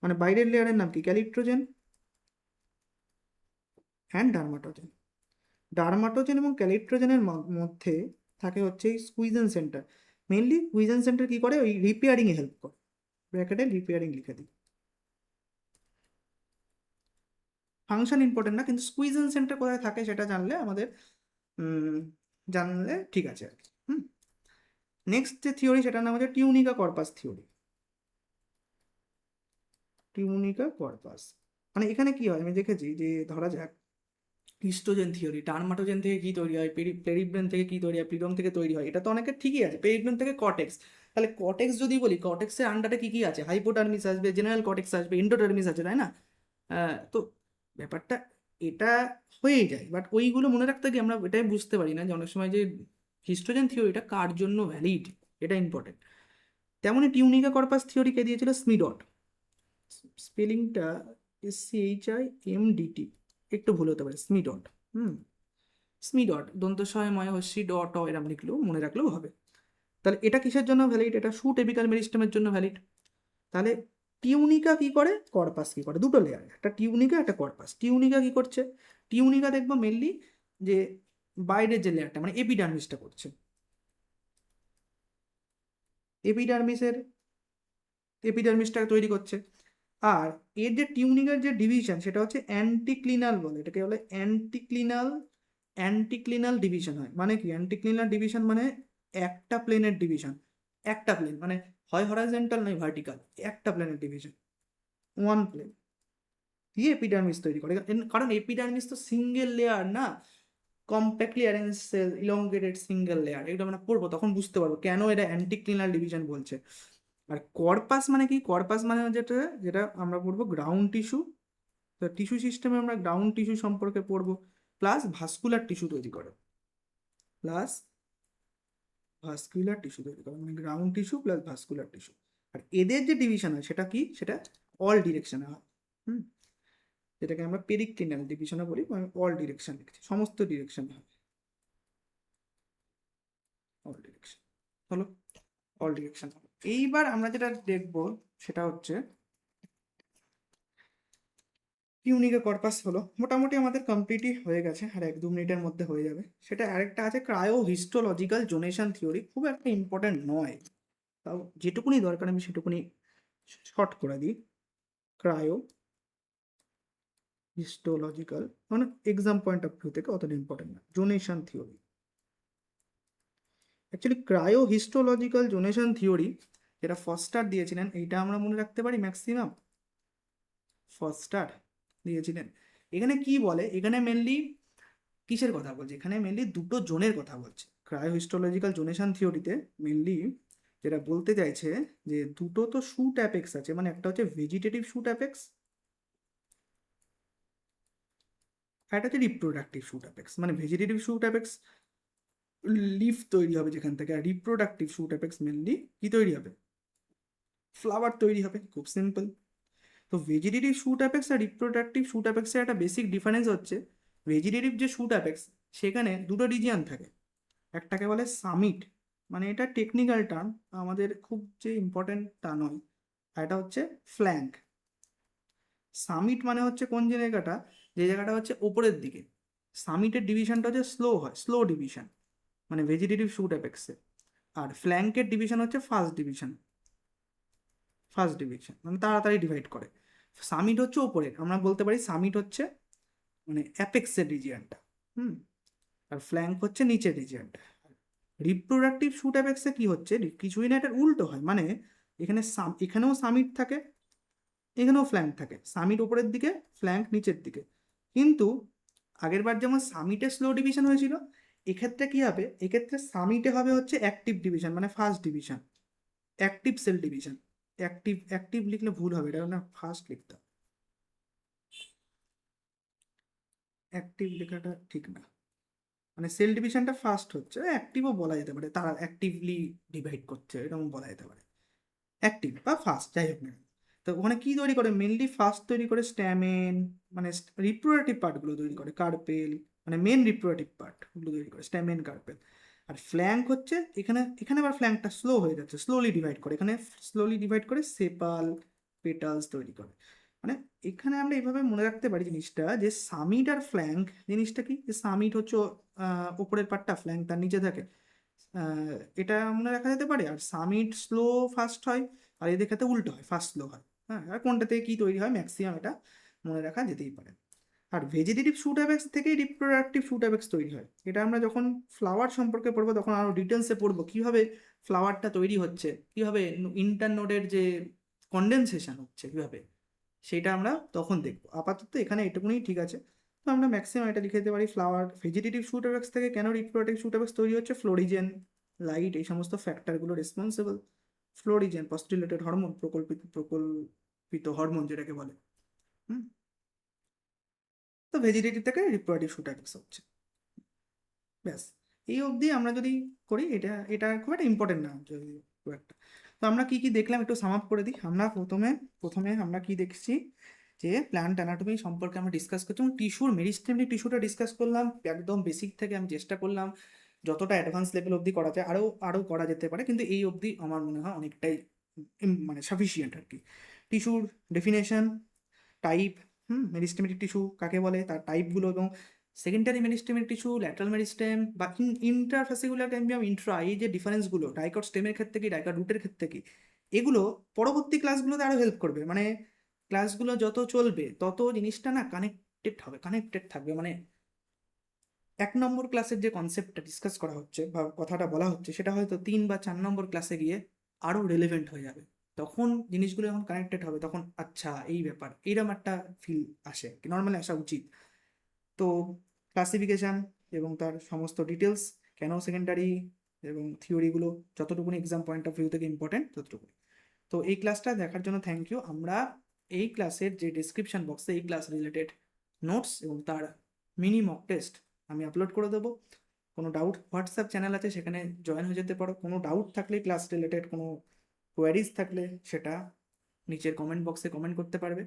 মানে বাইরের লেয়ারের নাম কি? ক্যালিপ্টোজেন অ্যান্ড ডার্মাটোজেন। ডার্মাটোজেন এবং ক্যালিপ্টোজেনের মধ্যে থাকে হচ্ছে এই কুইজেন সেন্টার। মেনলি কুইজেন সেন্টার কি করে? ওই রিপেয়ারিংয়ে হেল্প করে। ব্র্যাকেটে রিপেয়ারিং লিখে দিই। ফাংশন ইম্পর্টেন্ট না, কিন্তু স্কুইজেন সেন্টার কোথায় থাকে সেটা জানলে আমাদের জানলে ঠিক আছে আর কি। নেক্সট যে থিওরি সেটার নাম হচ্ছে tunica corpus theory. Tunica corpus মানে এখানে কি হয়? আমি দেখেছি যে ধরা যাক হিস্টোজেন থিওরি, ডার্মাটোজেন থেকে কি তৈরি হয়, পেরিব্রেন থেকে কি তৈরি হয়, প্লিডম থেকে তৈরি হয়, এটা তো অনেকের ঠিকই আছে। পেরিব্রেন থেকে কর্টেক্স। তাহলে কর্টেক্স যদি বলি, কর্টেক্সের আন্ডারে কি কি আছে? হাইপোডার্মিস আসবে, জেনারেল কর্টেক্স আসবে, এন্ডোডার্মিস আছে, তাই না? তো ব্যাপারটা এটা হয়েই যায়, বাট ওইগুলো মনে রাখতে গিয়ে আমরা এটাই বুঝতে পারি না যে অনেক সময় যে হিস্টোজেন থিওরিটা কার জন্য ভ্যালিড, এটা ইম্পর্টেন্ট। তেমনই টিউনিকা কর্পাস থিওরিকে দিয়েছিল স্মিডট। স্পেলিংটা SCHIMDT, একটু ভুল হতে পারে, স্মিডট। স্মিডট দন্তস্বয় ময় হস্যি ডট এরম লিখলেও মনে রাখলেও হবে। তাহলে এটা কিসের জন্য ভ্যালিড? এটা শুট এপিক্যাল মেরিস্টেমের জন্য ভ্যালিড। তাহলে টিউনিকা কি করে, কর্পাস কি করে? দুটো লেয়ার, একটা টিউনিকা একটা কর্পাস। টিউনিকা কি করছে? টিউনিকা দেখবো মেনলি যে বাইরের যে লেয়ারটা মানে এপিডার্মিসটা করছে। এপিডার্মিসটা তৈরি করছে। আর এর যে টিউনিকার যে ডিভিশন সেটা হচ্ছে অ্যান্টিক্লিনাল বলে, এটাকে বলে অ্যান্টিক্লিনাল ডিভিশন হয়। মানে কি অ্যান্টিক্লিনাল ডিভিশন? মানে একটা প্লেনের ডিভিশন, একটা প্লেন, মানে হয় হরাইজন্টাল নয় ভার্টিক্যাল, একটা প্লেনের ডিভিশন, ওয়ান প্লেন দিয়ে এপিডার্মিস তৈরি করে। কারণ এপিডার্মিস তো সিঙ্গেল লেয়ার না, compactly arrange cell, elongated single layer, এটা আমরা পড়বো তখন বুঝতে পারবো কেন এটা অ্যান্টিক্লিনাল ডিভিশন বলছে। আর কর্পাস মানে কি? কর্পাস মানে যেটা যেটা আমরা পড়বো গ্রাউন্ড টিস্যু, তো টিস্যু সিস্টেমে আমরা গ্রাউন্ড টিস্যু সম্পর্কে পড়বো, প্লাস ভাস্কুলার টিস্যু তৈরি করে, প্লাস ভাস্কুলার টিস্যু তৈরি করে, মানে ground tissue plus vascular tissue. আর এদের যে ডিভিশন হয় সেটা কি? সেটা অল ডিরেকশনে হয়। হুম, যেটাকে আমরা পেরিক্লিনাল ডিভিশনে বলি, আমি অল ডিরেকশন লিখছি, সমস্ত ডিরেকশনে হয় অল ডিরেকশন। হলো অল ডিরেকশন। এইবার আমরা যেটা দেখবো সেটা হচ্ছে টিউনিকা কর্পাস। হলো মোটামুটি আমাদের কমপ্লিটই হয়ে গেছে, আর 1-2 মিনিটের মধ্যে হয়ে যাবে। সেটা আরেকটা আছে ক্রায়ো হিস্টোলজিক্যাল জোনেশন থিওরি, খুব একটা ইম্পর্টেন্ট নয়, তাও যেটুকুনি দরকার আমি সেটুকুনি শর্ট করে দিই। ক্রায়ো হিস্টোলজিক্যাল মানে এক্সাম পয়েন্ট অফ ভিউ থেকে অতটা ইম্পর্টেন্ট না। Zonation theory, actually cryo histological zonation theory যেটা ফস্টার দিয়েছিলেন, এইটা আমরা মনে রাখতে পারি ম্যাক্সিমাম, ফস্টার দিয়েছিলেন। এখানে কি বলে? এখানে মেনলি কিসের কথা বলছে? এখানে মেনলি দুটো জোনের কথা বলছে। ক্রায়ো হিস্টোলজিক্যাল জোনেশন থিওরিতে মেনলি যেটা বলতে চাইছে যে দুটো তো শুট অ্যাপেক্স আছে, মানে একটা হচ্ছে ভেজিটেটিভ শুট অ্যাপেক্স, আর একটা হচ্ছে রিপ্রোডাক্টিভ শুট অ্যাপেক্স। মানে ভেজিটেটিভ শুট অ্যাপেক্স লিফ তৈরি হবে যেখান থেকে, আর রিপ্রোডাক্টিভ শুট অ্যাপেক্স মেনলি কি তৈরি হবে? ফ্লাওয়ার তৈরি হবে, খুব সিম্পল। তো ভেজিটেটিভ শুট অ্যাপেক্স আর রিপ্রোডাক্টিভ শুট অ্যাপেক্সের একটা বেসিক ডিফারেন্স হচ্ছে, ভেজিটেটিভ যে শুট অ্যাপেক্স সেখানে দুটো রিজিয়ন থাকে, একটাকে বলে সামিট, মানে এটা টেকনিক্যাল টার্ম, আমাদের খুব যে ইম্পর্টেন্ট তা নয়, আর এটা হচ্ছে ফ্ল্যাঙ্ক। সামিট মানে হচ্ছে কোন জায়গাটা? যে জায়গাটা হচ্ছে ওপরের দিকে, সামিটের ডিভিশনটা হচ্ছে স্লো হয়, স্লো ডিভিশন, মানে ভেজিটেটিভ শুট অ্যাপেক্সে। আর ফ্ল্যাঙ্কের ডিভিশন হচ্ছে ফার্স্ট ডিভিশন, ফার্স্ট ডিভিশন মানে তাড়াতাড়ি ডিভাইড করে। সামিট হচ্ছে ওপরের, আমরা বলতে পারি সামিট হচ্ছে মানে অ্যাপেক্সের রিজিয়নটা। হুম, আর ফ্ল্যাঙ্ক হচ্ছে নিচের রিজিয়নটা। রিপ্রোডাক্টিভ শুট অ্যাপেক্সে কি হচ্ছে? কিছুই না, এটার উল্টো হয়, মানে এখানে এখানেও সামিট থাকে, এখানেও ফ্ল্যাঙ্ক থাকে, সামিট ওপরের দিকে, ফ্ল্যাঙ্ক নিচের দিকে। কিন্তু আগের বার যেমন সামিটে স্লো ডিভিশন হয়েছিল, এক্ষেত্রে কি হবে? এক্ষেত্রে সামিটে হবে হচ্ছে অ্যাক্টিভ ডিভিশন, মানে first division, active cell division. Active active লিখলে ভুল হবে, এটা না ফার্স্ট লিখতে হবে, অ্যাক্টিভ লেখাটা ঠিক না, মানে সেল ডিভিশনটা ফার্স্ট হচ্ছে, অ্যাক্টিভও বলা যেতে পারে, তারা অ্যাক্টিভলি ডিভাইড করছে এরকম বলা যেতে পারে, অ্যাক্টিভ বা ফার্স্ট যাই হোক না কেন। তো ওখানে কি তৈরি করে? মেনলি ফার্স্ট তৈরি করে স্ট্যামেন, মানে রিপ্রোডাক্টিভ পার্টগুলো তৈরি করে, কার্পেল, মানে মেন রিপ্রোডাক্টিভ পার্টগুলো তৈরি করে স্ট্যামেন, কার্পেল। আর ফ্ল্যাঙ্ক হচ্ছে এখানে, এখানে আবার ফ্ল্যাঙ্কটা স্লো হয়ে যাচ্ছে, স্লোলি ডিভাইড করে, এখানে স্লোলি ডিভাইড করে সেপাল, পেটালস তৈরি করে। মানে এখানে আমরা এইভাবে মনে রাখতে পারি জিনিসটা, যে সামিট আর ফ্ল্যাঙ্ক জিনিসটা কি, যে সামিট হচ্ছে উপরের পার্টটা, ফ্ল্যাঙ্ক তার নিচে থাকে, এটা মনে রাখা যেতে পারে। আর সামিট স্লো ফার্স্ট হয়, আর এদের ক্ষেত্রে উল্টো হয়, ফার্স্ট স্লো হয়। হ্যাঁ, আর কোনটা থেকে কি তৈরি হয় ম্যাক্সিমাম এটা মনে রাখা যেতেই পারে। আর ভেজিটেটিভ শুট অ্যাপেক্স থেকেই রিপ্রোডাক্টিভ শুট অ্যাপেক্স তৈরি হয়। এটা আমরা যখন ফ্লাওয়ার সম্পর্কে পড়বো তখন আরো ডিটেলসে পড়বো কিভাবে ফ্লাওয়ারটা তৈরি হচ্ছে, কিভাবে ইন্টারনোডের যে কন্ডেনসেশন হচ্ছে কিভাবে, সেটা আমরা তখন দেখবো। আপাতত এখানে এটুকুনি ঠিক আছে। তো আমরা ম্যাক্সিমাম এটা লিখে দিতে পারি, ফ্লাওয়ার ভেজিটেটিভ শুট অ্যাপেক্স থেকে কেন রিপ্রোডাক্টিভ শুট অ্যাপেক্স তৈরি হচ্ছে, ফ্লোরিজেন, লাইট, এই সমস্ত ফ্যাক্টরগুলো রেসপন্সিবল। ফ্লোরিজেন পস্টুলেটেড হরমোন, প্রকল্পিত হরমোন যেটাকে বলে। হুম, তো ভেজিটেটিভ থেকে রিপ্রোডাক্টিভ শুট অ্যাপেক্স হচ্ছে, ব্যাস। এই অবধি আমরা যদি করি, এটা এটা খুব একটা ইম্পর্টেন্ট না যদি খুব একটা। তো আমরা কি কি দেখলাম একটু সাম আপ করে দিই। আমরা প্রথমে প্রথমে আমরা কি দেখছি, যে প্ল্যান্ট অ্যানাটমি সম্পর্কে আমরা ডিসকাস করছি, এবং টিস্যুর মেরিস্টেমিক টিস্যুটা ডিসকাস করলাম একদম বেসিক থেকে। আমি চেষ্টা করলাম যতটা অ্যাডভান্স লেভেল অবধি করা যায়, আরও আরও করা যেতে পারে, কিন্তু এই অবধি আমার মনে হয় অনেকটাই মানে সাফিসিয়েন্ট আর কি। টিস্যুর ডেফিনেশন, টাইপ, মেরিস্টেমেটিক টিস্যু কাকে বলে, তার টাইপগুলো, এবং secondary meristematic tissue, lateral meristem বা ইন্টারফ্যাসিকুলার ক্যাম্বিয়াম, ইন্ট্রা, এই যে ডিফারেন্সগুলো ডাইকট স্টেমের ক্ষেত্রে কি, ডাইকট রুটের ক্ষেত্রে কি, এগুলো পরবর্তী ক্লাসগুলোতে আরও হেল্প করবে। মানে ক্লাসগুলো যত চলবে তত জিনিসটা না কানেক্টেড হবে, কানেক্টেড থাকবে। মানে 1 নম্বর ক্লাসের যে কনসেপ্টটা ডিসকাস করা হচ্ছে বা কথাটা বলা হচ্ছে, সেটা হয়তো 3 বা 4 নম্বর ক্লাসে গিয়ে আরও রেলেভেন্ট হয়ে যাবে। তখন জিনিসগুলো যখন কানেক্টেড হবে তখন আচ্ছা এই ব্যাপার, এইরকম একটা ফিল আসে, নর্মালি আসা উচিত। তো ক্লাসিফিকেশান এবং তার সমস্ত ডিটেলস, কেন সেকেন্ডারি এবং থিওরিগুলো যতটুকুনি এক্সাম পয়েন্ট অফ ভিউ থেকে ইম্পর্টেন্ট ততটুকুনি। তো এই ক্লাসটা দেখার জন্য থ্যাংক ইউ। আমরা এই ক্লাসের যে ডিসক্রিপশন বক্সে এই ক্লাস রিলেটেড নোটস এবং তার মিনি মক টেস্ট আমি আপলোড করে দেবো। কোনো ডাউট, হোয়াটসঅ্যাপ চ্যানেল আছে, সেখানে জয়েন হয়ে যেতে পারো। কোনো ডাউট থাকলে, ক্লাস রিলেটেড কোনো কোয়ারিজ থাকলে সেটা নিচের কমেন্ট বক্সে কমেন্ট করতে পারবে।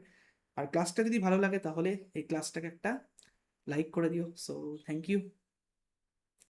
আর ক্লাসটা যদি ভালো লাগে তাহলে এই ক্লাসটাকে একটা লাইক করে দিও। So thank you.